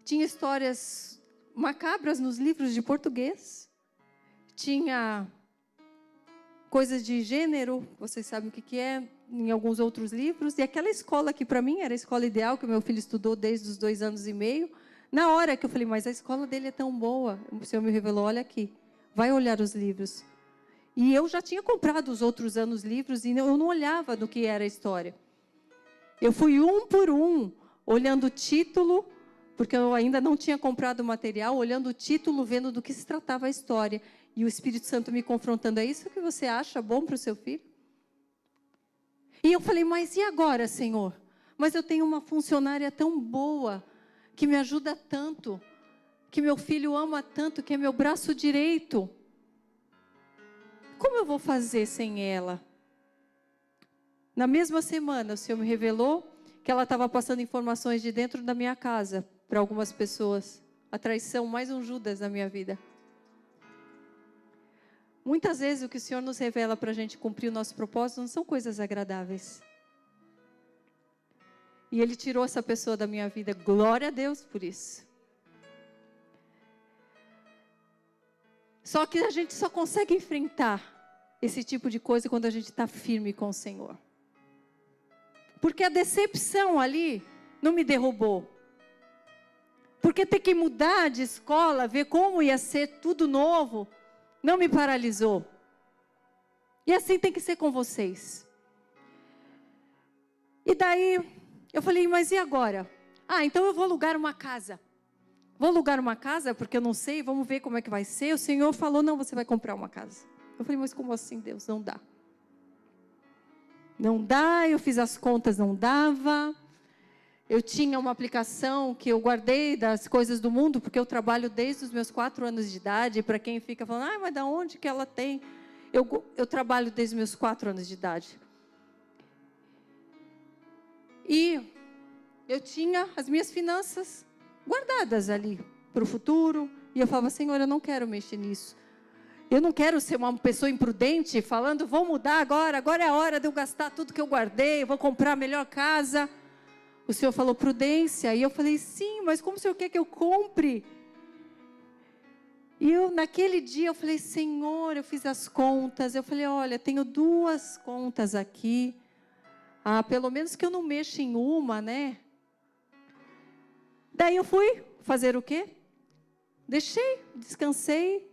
histórias macabras nos livros de português, tinha coisas de gênero, vocês sabem o que é, em alguns outros livros, e aquela escola que para mim era a escola ideal, que o meu filho estudou desde os 2 anos e meio, na hora que eu falei, mas a escola dele é tão boa, o Senhor me revelou, olha aqui, vai olhar os livros. E eu já tinha comprado os outros anos livros, e eu não olhava do que era a história. Eu fui um por um, olhando o título, porque eu ainda não tinha comprado o material, olhando o título, vendo do que se tratava a história. E o Espírito Santo me confrontando, é isso que você acha bom para o seu filho? E eu falei, mas e agora, Senhor? Mas eu tenho uma funcionária tão boa, que me ajuda tanto, que meu filho ama tanto, que é meu braço direito. Como eu vou fazer sem ela? Na mesma semana, o Senhor me revelou que ela estava passando informações de dentro da minha casa para algumas pessoas. A traição, mais um Judas na minha vida. Muitas vezes o que o Senhor nos revela para a gente cumprir o nosso propósito não são coisas agradáveis. E Ele tirou essa pessoa da minha vida. Glória a Deus por isso. Só que a gente só consegue enfrentar esse tipo de coisa quando a gente está firme com o Senhor. Porque a decepção ali não me derrubou. Porque ter que mudar de escola, ver como ia ser tudo novo, não me paralisou. E assim tem que ser com vocês. E daí, eu falei, mas e agora? Então eu vou alugar uma casa. Vou alugar uma casa, porque eu não sei, vamos ver como é que vai ser. O Senhor falou, não, você vai comprar uma casa. Eu falei, mas como assim, Deus? Não dá. Não dá, eu fiz as contas, não dava. Eu tinha uma aplicação que eu guardei das coisas do mundo, porque eu trabalho desde os meus 4 anos de idade. Para quem fica falando, mas da onde que ela tem? Eu trabalho desde os meus 4 anos de idade. E eu tinha as minhas finanças guardadas ali para o futuro. E eu falava, Senhor, eu não quero mexer nisso. Eu não quero ser uma pessoa imprudente, falando, vou mudar agora é a hora de eu gastar tudo que eu guardei, eu vou comprar a melhor casa. O Senhor falou, prudência. E eu falei, sim, mas como o Senhor quer que eu compre? E naquele dia, eu falei, Senhor, eu fiz as contas. Eu falei, olha, tenho 2 contas aqui. Pelo menos que eu não mexa em uma, né? Daí eu fui fazer o quê? Deixei, descansei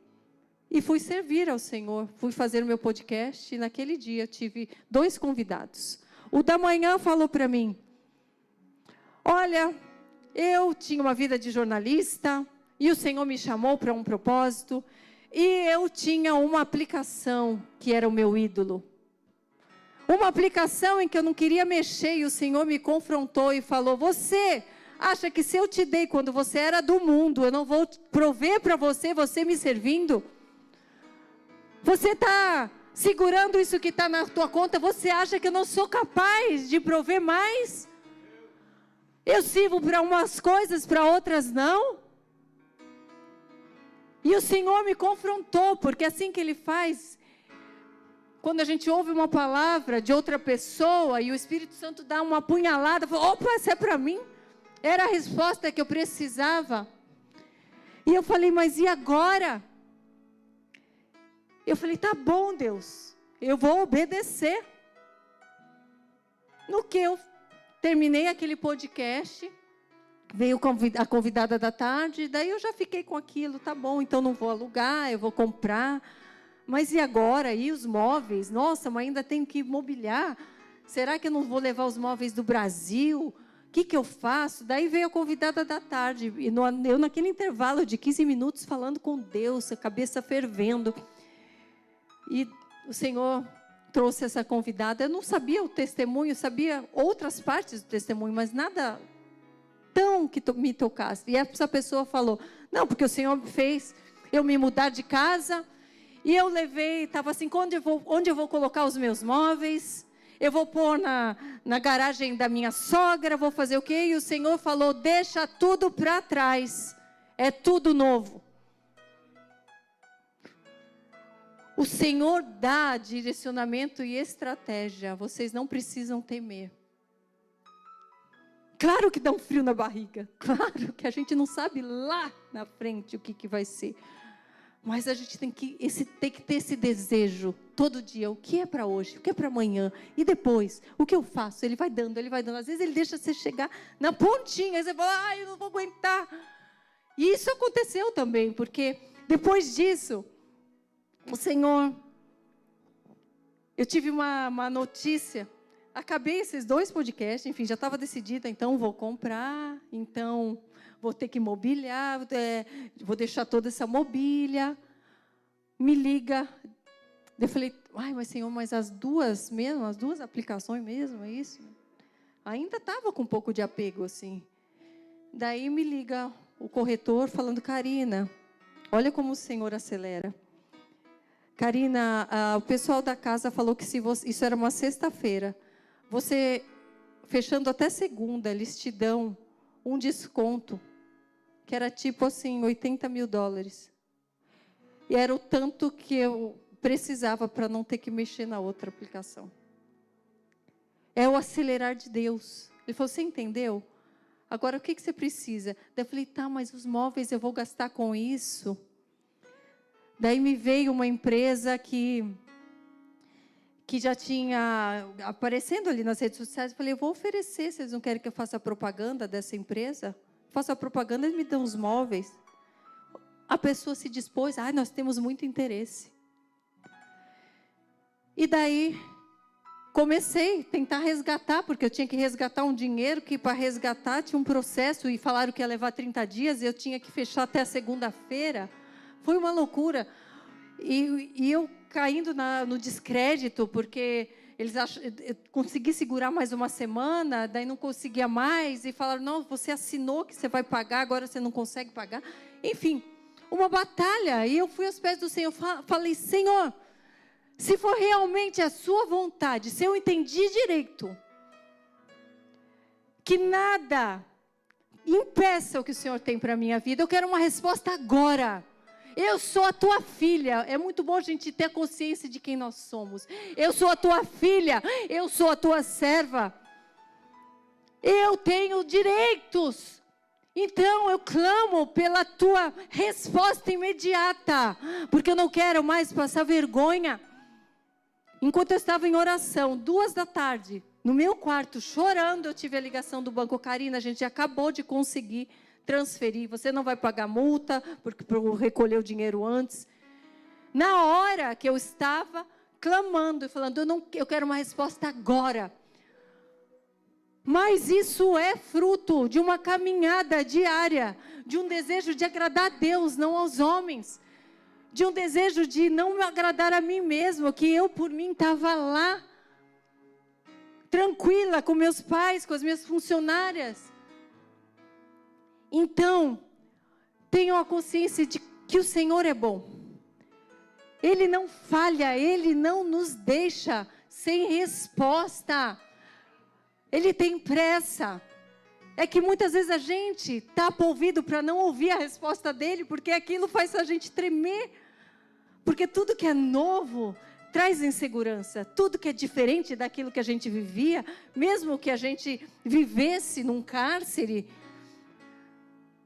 e fui servir ao Senhor. Fui fazer o meu podcast e naquele dia tive 2 convidados. O da manhã falou para mim, olha, eu tinha uma vida de jornalista e o Senhor me chamou para um propósito e eu tinha uma aplicação que era o meu ídolo. Uma aplicação em que eu não queria mexer e o Senhor me confrontou e falou, você acha que se eu te dei quando você era do mundo, eu não vou prover para você, você me servindo? Você está segurando isso que está na tua conta, você acha que eu não sou capaz de prover mais? Eu sirvo para umas coisas, para outras não. E o Senhor me confrontou, porque assim que Ele faz, quando a gente ouve uma palavra de outra pessoa e o Espírito Santo dá uma apunhalada, fala, opa, isso é para mim? Era a resposta que eu precisava. E eu falei, mas e agora? Eu falei, tá bom, Deus, eu vou obedecer. No que eu terminei aquele podcast, veio a convidada da tarde, daí eu já fiquei com aquilo, tá bom, então não vou alugar, eu vou comprar. Mas e agora? E os móveis? Nossa, mas ainda tenho que mobiliar. Será que eu não vou levar os móveis do Brasil? O que eu faço? Daí veio a convidada da tarde, e eu naquele intervalo de 15 minutos falando com Deus, a cabeça fervendo. E o Senhor trouxe essa convidada. Eu não sabia o testemunho, sabia outras partes do testemunho, mas nada tão que me tocasse. E essa pessoa falou, não, porque o Senhor fez eu me mudar de casa, e eu levei, estava assim, onde eu vou colocar os meus móveis? eu vou pôr na garagem da minha sogra, vou fazer o quê? E o Senhor falou, deixa tudo para trás, é tudo novo. O Senhor dá direcionamento e estratégia, vocês não precisam temer. Claro que dá um frio na barriga, claro que a gente não sabe lá na frente o que vai ser. Mas a gente tem que ter esse desejo todo dia. O que é para hoje? O que é para amanhã? E depois? O que eu faço? Ele vai dando, ele vai dando. Às vezes ele deixa você chegar na pontinha. Aí você fala, eu não vou aguentar. E isso aconteceu também, porque depois disso, o Senhor... Eu tive uma notícia. Acabei esses 2 podcasts, enfim, já estava decidida, então vou comprar, então... Vou ter que mobiliar, vou deixar toda essa mobília. Me liga. Eu falei, mas Senhor, mas as duas aplicações mesmo, é isso? Ainda estava com um pouco de apego, assim. Daí me liga o corretor falando, Karina, olha como o Senhor acelera. Karina, o pessoal da casa falou que isso era uma sexta-feira. Você, fechando até segunda, eles te dão um desconto, que era tipo assim, $80 mil. E era o tanto que eu precisava para não ter que mexer na outra aplicação. É o acelerar de Deus. Ele falou, você entendeu? Agora, o que você precisa? Daí eu falei, mas os móveis eu vou gastar com isso? Daí me veio uma empresa que já tinha aparecendo ali nas redes sociais. Eu falei, eu vou oferecer, vocês não querem que eu faça a propaganda dessa empresa? Faço a propaganda, eles me dão os móveis. A pessoa se dispôs, nós temos muito interesse. E daí, comecei a tentar resgatar, porque eu tinha que resgatar um dinheiro, que para resgatar tinha um processo, e falaram que ia levar 30 dias, e eu tinha que fechar até a segunda-feira. Foi uma loucura. E eu caindo no descrédito, porque eles eu consegui segurar mais uma semana, daí não conseguia mais, e falaram, não, você assinou que você vai pagar, agora você não consegue pagar. Enfim, uma batalha. E eu fui aos pés do Senhor, falei, Senhor, se for realmente a sua vontade, se eu entendi direito, que nada impeça o que o Senhor tem para a minha vida, eu quero uma resposta agora. Eu sou a tua filha. É muito bom a gente ter a consciência de quem nós somos. Eu sou a tua filha. Eu sou a tua serva. Eu tenho direitos. Então eu clamo pela tua resposta imediata. Porque eu não quero mais passar vergonha. Enquanto eu estava em oração, 2h, no meu quarto, chorando, eu tive a ligação do banco. Karina, a gente acabou de conseguir transferir, você não vai pagar multa, porque recolher o dinheiro antes. Na hora que eu estava clamando e falando, eu quero uma resposta agora. Mas isso é fruto de uma caminhada diária, de um desejo de agradar a Deus, não aos homens. De um desejo de não me agradar a mim mesmo, que eu por mim estava lá, tranquila com meus pais, com as minhas funcionárias. Então, tenham a consciência de que o Senhor é bom. Ele não falha, Ele não nos deixa sem resposta. Ele tem pressa. É que muitas vezes a gente tapa o ouvido para não ouvir a resposta dEle, porque aquilo faz a gente tremer. Porque tudo que é novo traz insegurança. Tudo que é diferente daquilo que a gente vivia, mesmo que a gente vivesse num cárcere,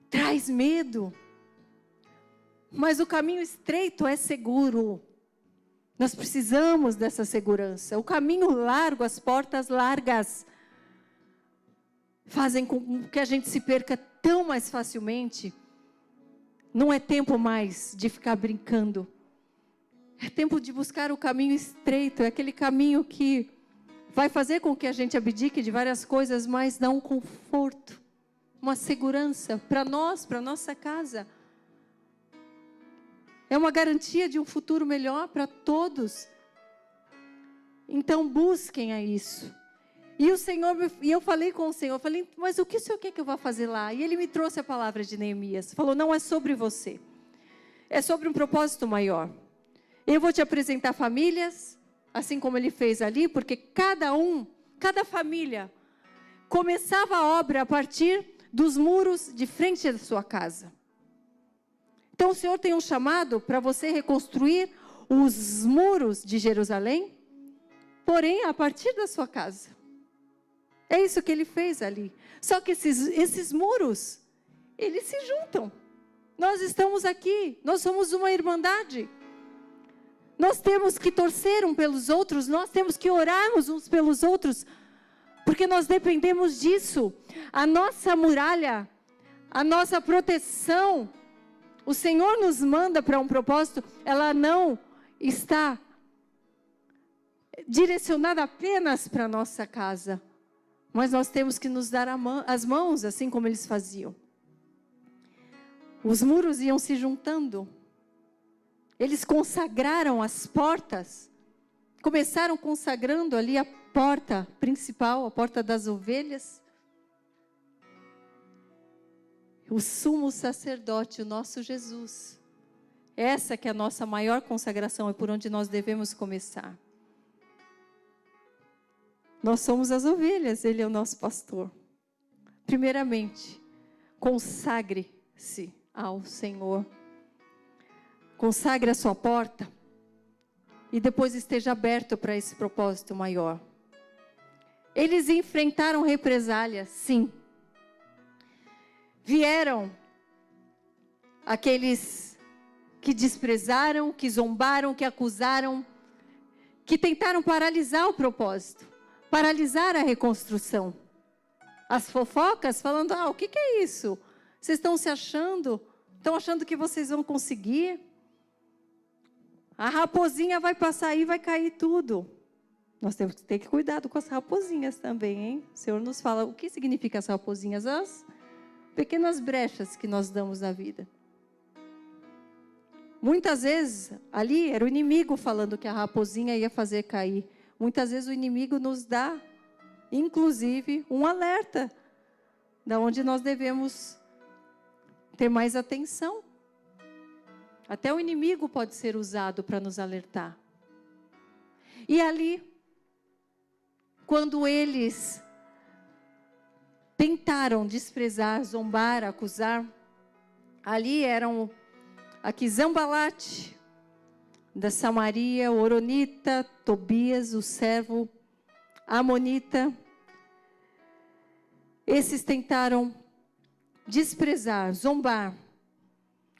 traz medo. Mas o caminho estreito é seguro. Nós precisamos dessa segurança. O caminho largo, as portas largas, fazem com que a gente se perca tão mais facilmente. Não é tempo mais de ficar brincando. É tempo de buscar o caminho estreito. É aquele caminho que vai fazer com que a gente abdique de várias coisas, mas dá um conforto, uma segurança para nós, para nossa casa. É uma garantia de um futuro melhor para todos. Então busquem a isso. E o Senhor, e eu falei com o Senhor, falei, mas o que o Senhor quer que eu vá fazer lá? E Ele me trouxe a palavra de Neemias. Falou, não é sobre você. É sobre um propósito maior. Eu vou te apresentar famílias, assim como ele fez ali, porque cada família, começava a obra a partir dos muros de frente da sua casa. Então o Senhor tem um chamado para você reconstruir os muros de Jerusalém, porém a partir da sua casa. É isso que ele fez ali. Só que esses muros, eles se juntam. Nós estamos aqui, nós somos uma irmandade. Nós temos que torcer uns pelos outros, nós temos que orar uns pelos outros, porque nós dependemos disso. A nossa muralha, a nossa proteção, o Senhor nos manda para um propósito, ela não está direcionada apenas para a nossa casa, mas nós temos que nos dar as mãos, assim como eles faziam. Os muros iam se juntando. Eles consagraram as portas. Começaram consagrando ali a porta principal, a porta das ovelhas. O sumo sacerdote, o nosso Jesus. Essa que é a nossa maior consagração, é por onde nós devemos começar. Nós somos as ovelhas, Ele é o nosso pastor. Primeiramente, consagre-se ao Senhor. Consagre a sua porta e depois esteja aberto para esse propósito maior. Eles enfrentaram represálias, sim. Vieram aqueles que desprezaram, que zombaram, que acusaram, que tentaram paralisar o propósito, paralisar a reconstrução. As fofocas falando, o que é isso? Vocês estão se achando? Estão achando que vocês vão conseguir? A raposinha vai passar aí, vai cair tudo. Nós temos que ter cuidado com as raposinhas também, hein? O Senhor nos fala o que significa as raposinhas, as pequenas brechas que nós damos na vida. Muitas vezes, ali era o inimigo falando que a raposinha ia fazer cair. Muitas vezes o inimigo nos dá, inclusive, um alerta, da onde nós devemos ter mais atenção. Até o inimigo pode ser usado para nos alertar. E ali, quando eles tentaram desprezar, zombar, acusar, ali eram aqui Zambalate, da Samaria, o Horonita, Tobias, o servo Amonita. Esses tentaram desprezar, zombar.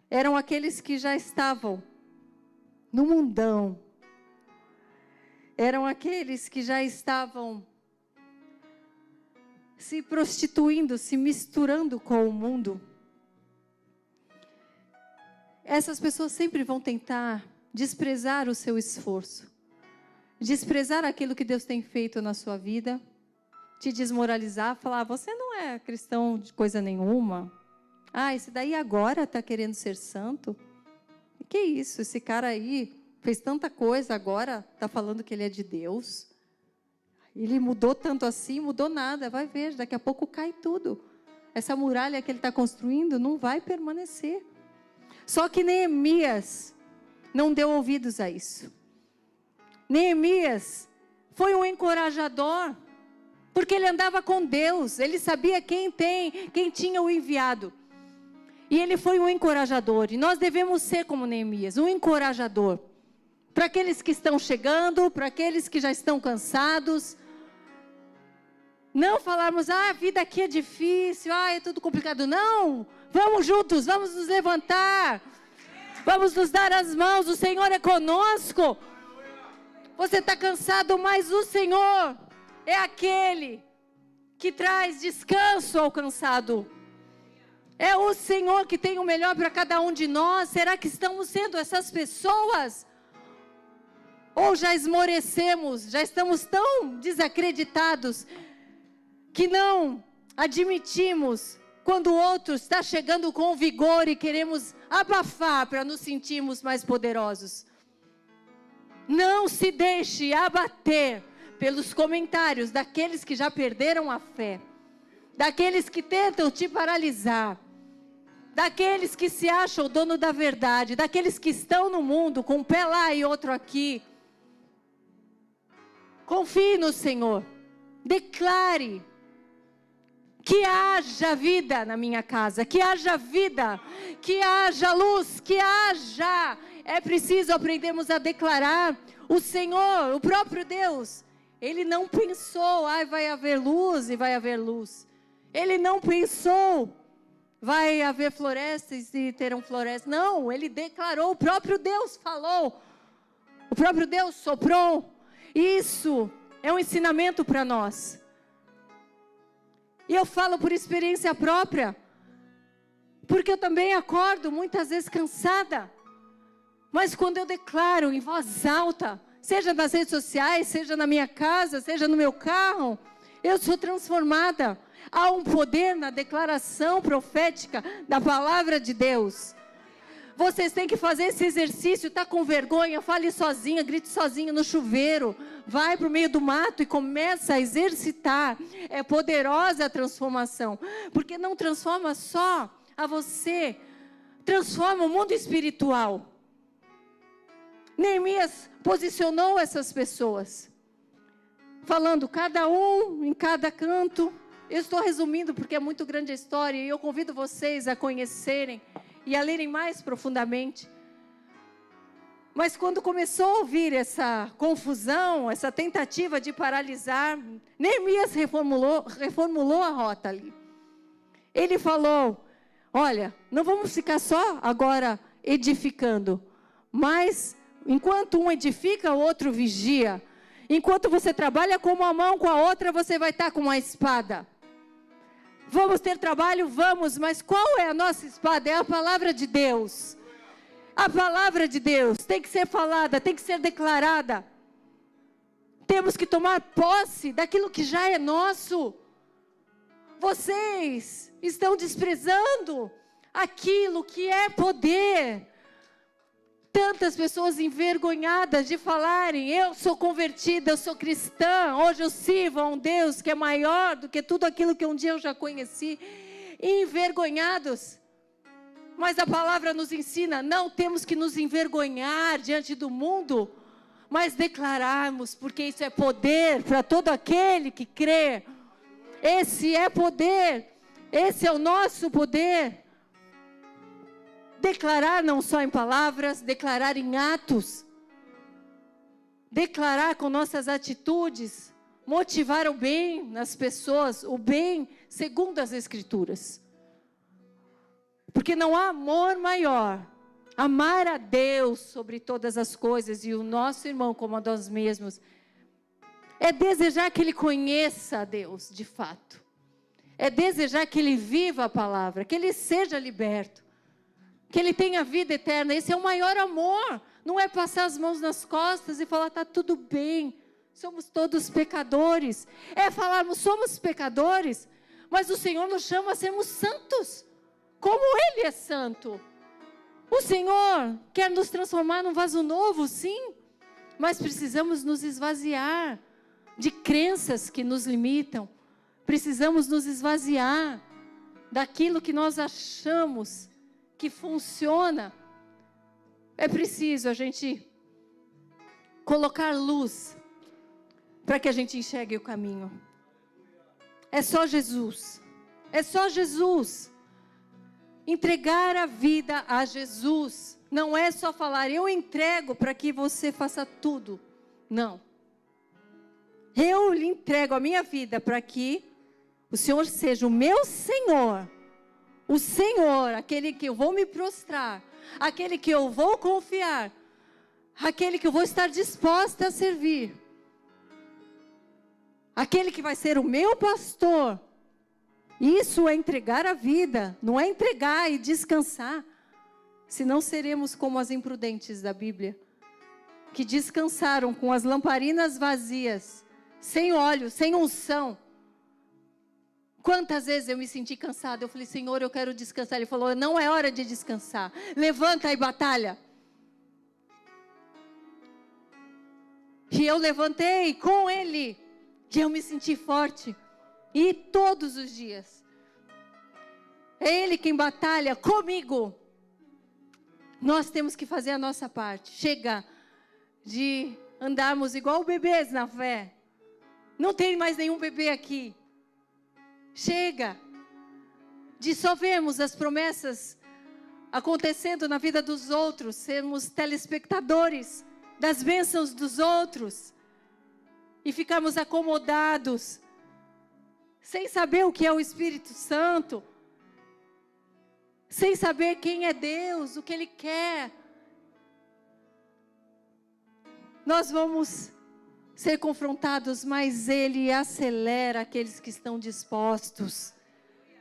Eram aqueles que já estavam no mundão. Eram aqueles que já estavam se prostituindo, se misturando com o mundo. Essas pessoas sempre vão tentar desprezar o seu esforço, desprezar aquilo que Deus tem feito na sua vida, te desmoralizar, falar, você não é cristão de coisa nenhuma. Esse daí agora está querendo ser santo. Que isso, esse cara aí fez tanta coisa, agora está falando que ele é de Deus. Ele mudou tanto assim, mudou nada. Vai ver, daqui a pouco cai tudo. Essa muralha que ele está construindo não vai permanecer. Só que Neemias não deu ouvidos a isso. Neemias foi um encorajador, porque ele andava com Deus, ele sabia quem tinha o enviado. E ele foi um encorajador, e nós devemos ser como Neemias, um encorajador. Para aqueles que estão chegando, para aqueles que já estão cansados. Não falarmos, a vida aqui é difícil, é tudo complicado. Não, vamos juntos, vamos nos levantar. Vamos nos dar as mãos, o Senhor é conosco. Você está cansado, mas o Senhor é aquele que traz descanso ao cansado. É o Senhor que tem o melhor para cada um de nós. Será que estamos sendo essas pessoas? Ou já esmorecemos, já estamos tão desacreditados que não admitimos quando o outro está chegando com vigor e queremos abafar para nos sentirmos mais poderosos. Não se deixe abater pelos comentários daqueles que já perderam a fé, daqueles que tentam te paralisar, daqueles que se acham o dono da verdade, daqueles que estão no mundo com um pé lá e outro aqui. Confie no Senhor. Declare que haja vida na minha casa, que haja vida, que haja luz, que haja. É preciso aprendermos a declarar. O Senhor, o próprio Deus, Ele não pensou, vai haver luz e vai haver luz. Ele não pensou, vai haver florestas e terão florestas. Não, Ele declarou, o próprio Deus falou. O próprio Deus soprou. Isso é um ensinamento para nós. E eu falo por experiência própria, porque eu também acordo muitas vezes cansada. Mas quando eu declaro em voz alta, seja nas redes sociais, seja na minha casa, seja no meu carro, eu sou transformada. Há um poder na declaração profética da palavra de Deus. Vocês têm que fazer esse exercício. Está com vergonha? Fale sozinha, grite sozinha no chuveiro. Vai para o meio do mato e começa a exercitar. É poderosa a transformação. Porque não transforma só a você, transforma o mundo espiritual. Neemias posicionou essas pessoas, falando cada um em cada canto. Eu estou resumindo porque é muito grande a história e eu convido vocês a conhecerem e a lerem mais profundamente. Mas quando começou a ouvir essa confusão, essa tentativa de paralisar, Neemias reformulou a rota ali. Ele falou, olha, não vamos ficar só agora edificando, mas enquanto um edifica, o outro vigia. Enquanto você trabalha com uma mão, com a outra você vai estar com uma espada. Vamos ter trabalho? Vamos, mas qual é a nossa espada? É a palavra de Deus. A palavra de Deus tem que ser falada, tem que ser declarada. Temos que tomar posse daquilo que já é nosso. Vocês estão desprezando aquilo que é poder. Tantas pessoas envergonhadas de falarem, eu sou convertida, eu sou cristã, hoje eu sirvo a um Deus que é maior do que tudo aquilo que um dia eu já conheci. Envergonhados. Mas a palavra nos ensina, não temos que nos envergonhar diante do mundo, mas declararmos, porque isso é poder para todo aquele que crê. Esse é poder, esse é o nosso poder. Declarar não só em palavras, declarar em atos. Declarar com nossas atitudes, motivar o bem nas pessoas, o bem segundo as Escrituras. Porque não há amor maior. Amar a Deus sobre todas as coisas e o nosso irmão como a nós mesmos. É desejar que ele conheça a Deus de fato. É desejar que ele viva a palavra, que ele seja liberto. Que ele tenha vida eterna. Esse é o maior amor. Não é passar as mãos nas costas e falar, está tudo bem. Somos todos pecadores. É falarmos, somos pecadores, mas o Senhor nos chama a sermos santos. Como Ele é santo. O Senhor quer nos transformar num vaso novo, sim. Mas precisamos nos esvaziar de crenças que nos limitam. Precisamos nos esvaziar daquilo que nós achamos que funciona. É preciso a gente colocar luz para que a gente enxergue o caminho. É só Jesus. É só Jesus. Entregar a vida a Jesus. Não é só falar, eu entrego para que você faça tudo. Não. Eu lhe entrego a minha vida para que o Senhor seja o meu Senhor. O Senhor, aquele que eu vou me prostrar, aquele que eu vou confiar, aquele que eu vou estar disposta a servir, aquele que vai ser o meu pastor. Isso é entregar a vida, não é entregar e descansar, senão seremos como as imprudentes da Bíblia, que descansaram com as lamparinas vazias, sem óleo, sem unção. Quantas vezes eu me senti cansada, eu falei, Senhor, eu quero descansar. Ele falou, não é hora de descansar, levanta e batalha. E eu levantei com Ele, e eu me senti forte. E todos os dias, é Ele quem batalha comigo. Nós temos que fazer a nossa parte. Chega de andarmos igual bebês na fé, Não tem mais nenhum bebê aqui. Chega de só vermos as promessas acontecendo na vida dos outros, sermos telespectadores das bênçãos dos outros e ficarmos acomodados, sem saber o que é o Espírito Santo, sem saber quem é Deus, o que Ele quer. Nós vamos ser confrontados, mas Ele acelera aqueles que estão dispostos.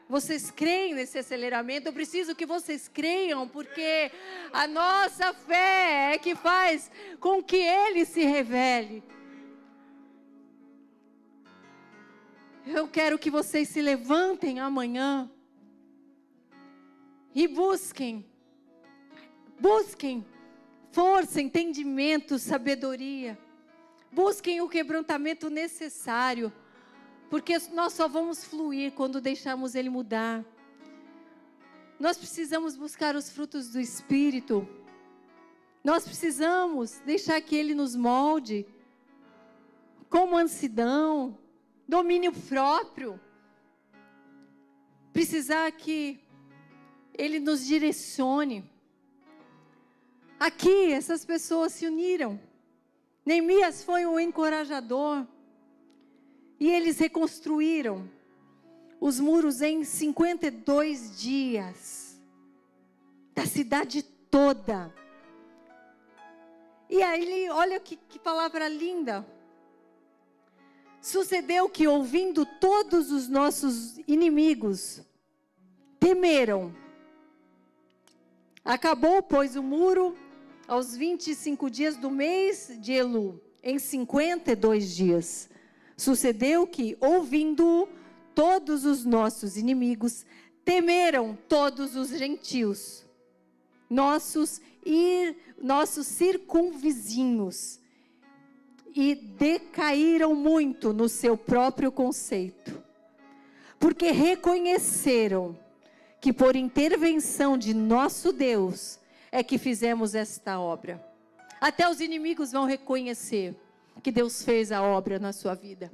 Vocês creem nesse aceleramento? Eu preciso que vocês creiam, porque a nossa fé é que faz com que Ele se revele. Eu quero que vocês se levantem amanhã e busquem força, entendimento, sabedoria. Busquem o quebrantamento necessário, porque nós só vamos fluir quando deixarmos Ele mudar. Nós precisamos buscar os frutos do Espírito. Nós precisamos deixar que Ele nos molde com mansidão, domínio próprio. Precisar que Ele nos direcione. Aqui, essas pessoas se uniram. Neemias foi um encorajador. E eles reconstruíram os muros em 52 dias. Da cidade toda. E aí, olha que palavra linda. Sucedeu que, ouvindo todos os nossos inimigos, temeram. Acabou, pois, o muro aos 25 dias do mês de Elu, em 52 dias. Sucedeu que, ouvindo todos os nossos inimigos, temeram todos os gentios, nossos circunvizinhos, e decaíram muito no seu próprio conceito, porque reconheceram que por intervenção de nosso Deus é que fizemos esta obra. Até os inimigos vão reconhecer que Deus fez a obra na sua vida.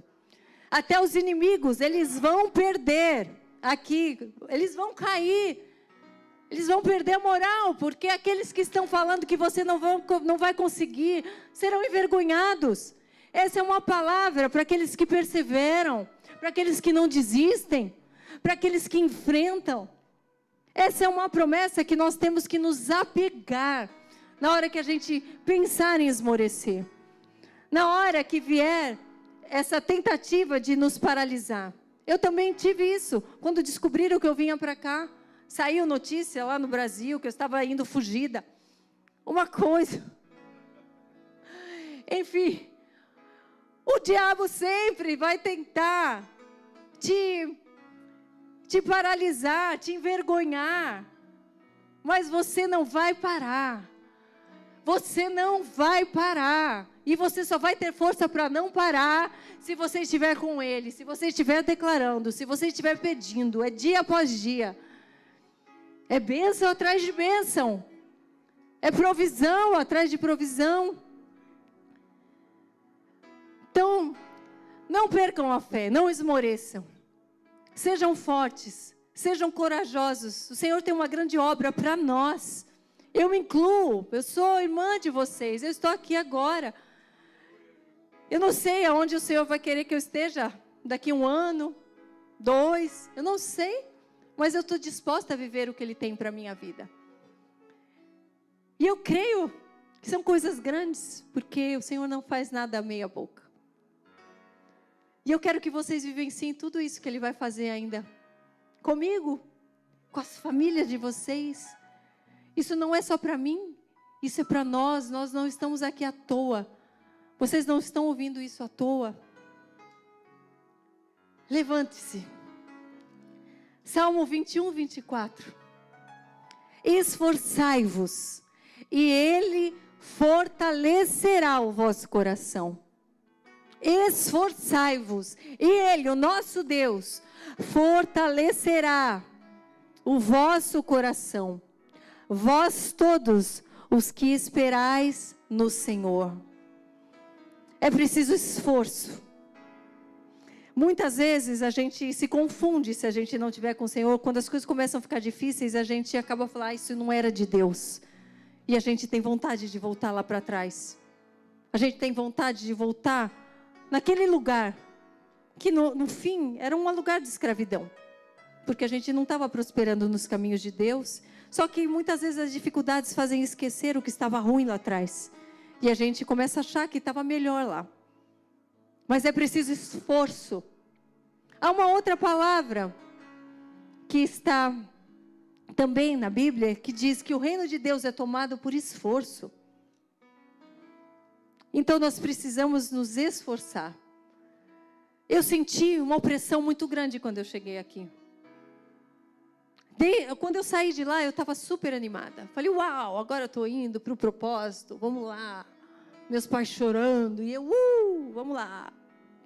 Até os inimigos, eles vão perder aqui, eles vão cair, eles vão perder a moral, porque aqueles que estão falando que você não vai conseguir, serão envergonhados. Essa é uma palavra para aqueles que perseveram, para aqueles que não desistem, para aqueles que enfrentam. Essa é uma promessa que nós temos que nos apegar na hora que a gente pensar em esmorecer. Na hora que vier essa tentativa de nos paralisar. Eu também tive isso, quando descobriram que eu vinha para cá. Saiu notícia lá no Brasil que eu estava indo fugida. Uma coisa. Enfim, o diabo sempre vai tentar te paralisar, te envergonhar. Mas você não vai parar. Você não vai parar. E você só vai ter força para não parar se você estiver com Ele, se você estiver declarando, se você estiver pedindo. É dia após dia. É bênção atrás de bênção. É provisão atrás de provisão. Então, não percam a fé, não esmoreçam. Sejam fortes, sejam corajosos. O Senhor tem uma grande obra para nós. Eu me incluo, eu sou irmã de vocês, eu estou aqui agora. Eu não sei aonde o Senhor vai querer que eu esteja daqui 1 ano, 2, eu não sei. Mas eu estou disposta a viver o que Ele tem para a minha vida. E eu creio que são coisas grandes, porque o Senhor não faz nada à meia boca. E eu quero que vocês vivenciem tudo isso que Ele vai fazer ainda comigo, com as famílias de vocês. Isso não é só para mim, isso é para nós. Nós não estamos aqui à toa. Vocês não estão ouvindo isso à toa. Levante-se. Salmo 21, 24. Esforçai-vos, e Ele fortalecerá o vosso coração. Esforçai-vos, e Ele, o nosso Deus, fortalecerá o vosso coração. Vós todos os que esperais no Senhor. É preciso esforço. Muitas vezes a gente se confunde se a gente não estiver com o Senhor. Quando as coisas começam a ficar difíceis, a gente acaba falando, isso não era de Deus. E a gente tem vontade de voltar lá para trás. A gente tem vontade de voltar naquele lugar, que no fim era um lugar de escravidão. Porque a gente não estava prosperando nos caminhos de Deus. Só que muitas vezes as dificuldades fazem esquecer o que estava ruim lá atrás. E a gente começa a achar que estava melhor lá. Mas é preciso esforço. Há uma outra palavra que está também na Bíblia, que diz que o reino de Deus é tomado por esforço. Então nós precisamos nos esforçar. Eu senti uma opressão muito grande quando eu cheguei aqui. Quando eu saí de lá, eu estava super animada. Falei, uau, agora eu estou indo para o propósito, vamos lá. Meus pais chorando, e eu, vamos lá.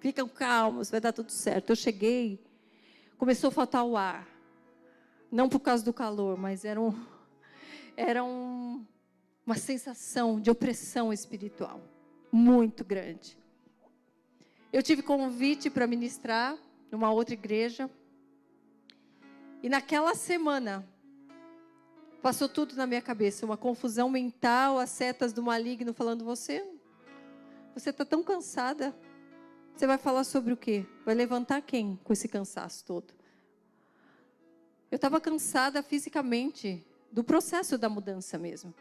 Ficam calmos, vai dar tudo certo. Eu cheguei, começou a faltar o ar. Não por causa do calor, mas era uma sensação de opressão espiritual muito grande. Eu tive convite para ministrar numa outra igreja. E naquela semana, passou tudo na minha cabeça. Uma confusão mental, as setas do maligno falando, você está tão cansada. Você vai falar sobre o quê? Vai levantar quem com esse cansaço todo? Eu estava cansada fisicamente, do processo da mudança mesmo.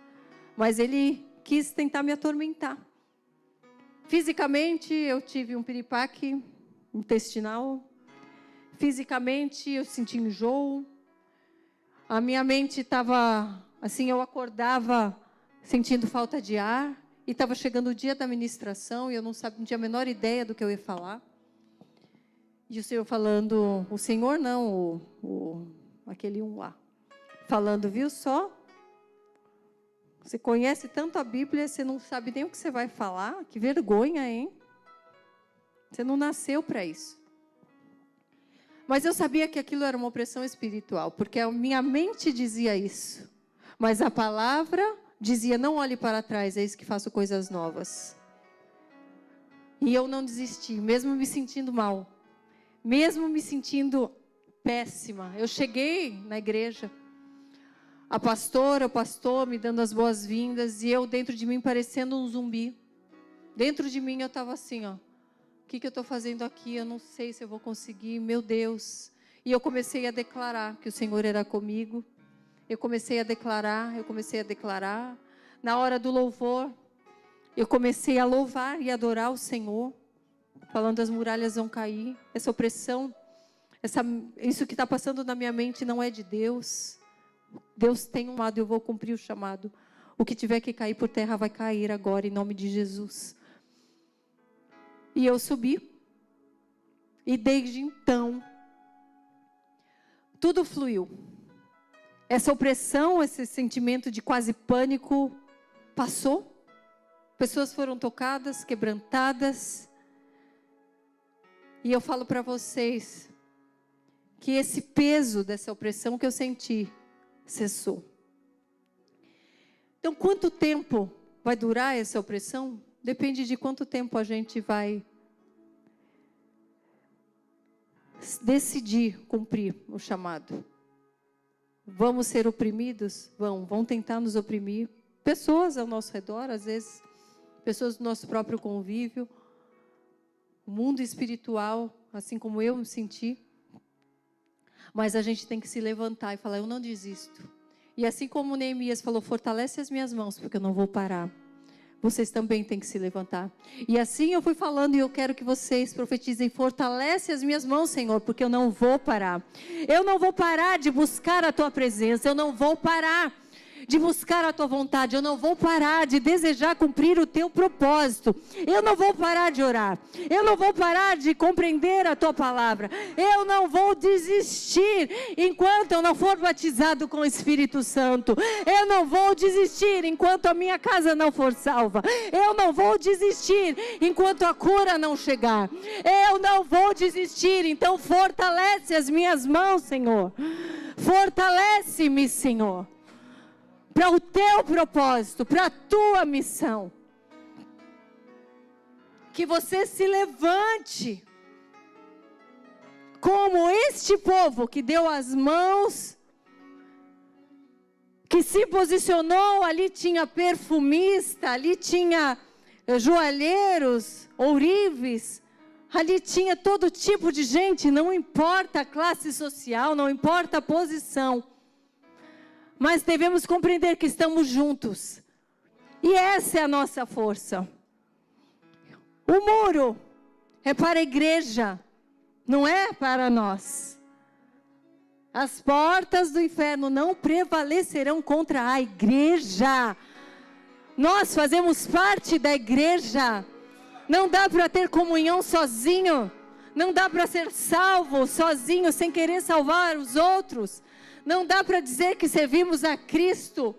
Mas ele quis tentar me atormentar. Fisicamente, eu tive um piripaque intestinal. Fisicamente, eu senti enjoo. A minha mente estava, assim, eu acordava sentindo falta de ar. E estava chegando o dia da ministração e eu não tinha a menor ideia do que eu ia falar. E o Senhor falando, o Senhor não, aquele um lá. Falando, viu só? Você conhece tanto a Bíblia, você não sabe nem o que você vai falar? Que vergonha, hein? Você não nasceu para isso. Mas eu sabia que aquilo era uma opressão espiritual, porque a minha mente dizia isso. Mas a palavra dizia, não olhe para trás, eis que faço coisas novas. E eu não desisti, mesmo me sentindo mal. Mesmo me sentindo péssima. Eu cheguei na igreja, a pastora, o pastor me dando as boas-vindas, e eu dentro de mim parecendo um zumbi. Dentro de mim eu estava assim, ó. O que eu estou fazendo aqui? Eu não sei se eu vou conseguir, meu Deus. E eu comecei a declarar que o Senhor era comigo. Eu comecei a declarar. Na hora do louvor, eu comecei a louvar e adorar o Senhor, falando as muralhas vão cair. Essa opressão, isso que está passando na minha mente não é de Deus. Deus tem um chamado, eu vou cumprir o chamado. O que tiver que cair por terra vai cair agora, em nome de Jesus. E eu subi. E desde então, tudo fluiu. Essa opressão, esse sentimento de quase pânico passou. Pessoas foram tocadas, quebrantadas. E eu falo para vocês que esse peso dessa opressão que eu senti cessou. Então, quanto tempo vai durar essa opressão? Depende de quanto tempo a gente vai decidir cumprir o chamado. Vamos ser oprimidos? Vão tentar nos oprimir. Pessoas ao nosso redor, às vezes, pessoas do nosso próprio convívio, o mundo espiritual, assim como eu me senti. Mas a gente tem que se levantar e falar, eu não desisto. E assim como Neemias falou, fortalece as minhas mãos, porque eu não vou parar. Vocês também têm que se levantar. E assim eu fui falando e eu quero que vocês profetizem, fortalece as minhas mãos, Senhor, porque eu não vou parar. Eu não vou parar de buscar a Tua presença, eu não vou parar de buscar a Tua vontade, eu não vou parar de desejar cumprir o Teu propósito, eu não vou parar de orar, eu não vou parar de compreender a Tua palavra, eu não vou desistir enquanto eu não for batizado com o Espírito Santo, eu não vou desistir enquanto a minha casa não for salva, eu não vou desistir enquanto a cura não chegar, eu não vou desistir. Então fortalece as minhas mãos, Senhor, fortalece-me, Senhor, para o Teu propósito, para a Tua missão. Que você se levante como este povo que deu as mãos, que se posicionou, ali tinha perfumista, ali tinha joalheiros, ourives, ali tinha todo tipo de gente, não importa a classe social, não importa a posição, mas devemos compreender que estamos juntos, e essa é a nossa força. O muro é para a igreja, não é para nós. As portas do inferno não prevalecerão contra a igreja. Nós fazemos parte da igreja. Não dá para ter comunhão sozinho. Não dá para ser salvo sozinho, sem querer salvar os outros. Não dá para dizer que servimos a Cristo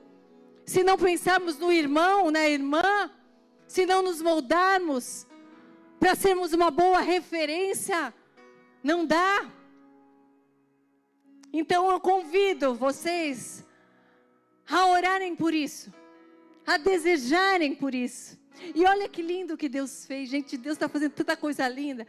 se não pensarmos no irmão, na irmã, se não nos moldarmos para sermos uma boa referência. Não dá. Então eu convido vocês a orarem por isso, a desejarem por isso. E olha que lindo que Deus fez, gente. Deus está fazendo tanta coisa linda.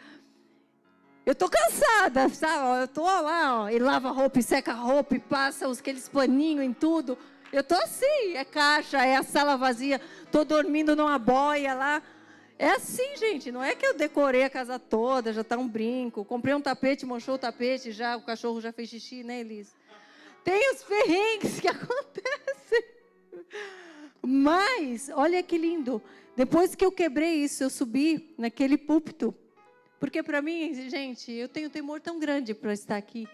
Eu estou cansada, sabe? Eu estou lá, ó, e lava a roupa, e seca a roupa, e passa aqueles paninhos em tudo. Eu estou assim, é caixa, é a sala vazia, estou dormindo numa boia lá. É assim, gente, não é que eu decorei a casa toda, já está um brinco, comprei um tapete, manchou o tapete, já o cachorro já fez xixi, né, Elisa? Tem os perrengues que acontecem. Mas, olha que lindo, depois que eu quebrei isso, eu subi naquele púlpito, porque para mim, gente, eu tenho temor tão grande para estar aqui.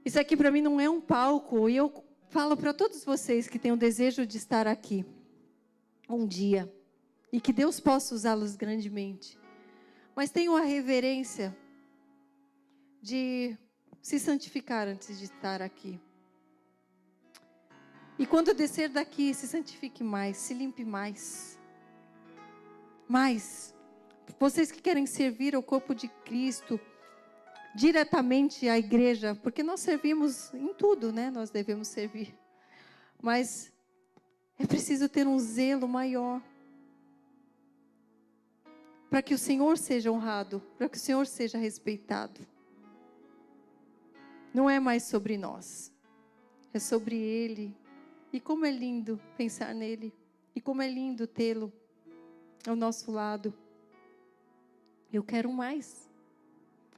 Isso aqui para mim não é um palco, e eu falo para todos vocês que têm o desejo de estar aqui um dia, e que Deus possa usá-los grandemente, mas tenham a reverência de se santificar antes de estar aqui. E quando descer daqui, se santifique mais, se limpe mais. Mais. Vocês que querem servir ao corpo de Cristo, diretamente à igreja, porque nós servimos em tudo, né? Nós devemos servir. Mas é preciso ter um zelo maior para que o Senhor seja honrado, para que o Senhor seja respeitado. Não é mais sobre nós, é sobre Ele. E como é lindo pensar nele, e como é lindo tê-lo ao nosso lado. Eu quero mais,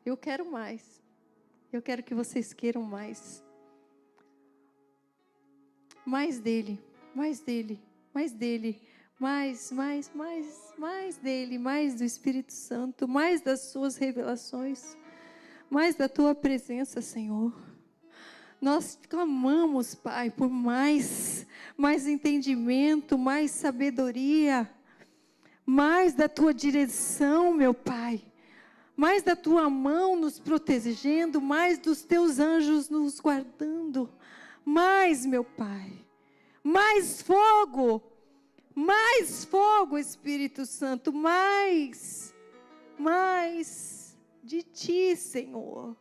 eu quero mais, eu quero que vocês queiram mais. Mais dele, mais dele, mais dele, mais dele, mais do Espírito Santo, mais das suas revelações, mais da tua presença, Senhor. Nós clamamos, Pai, por mais entendimento, mais sabedoria, mais da tua direção, meu Pai, mais da tua mão nos protegendo, mais dos teus anjos nos guardando, mais, meu Pai, mais fogo, Espírito Santo, mais de ti, Senhor.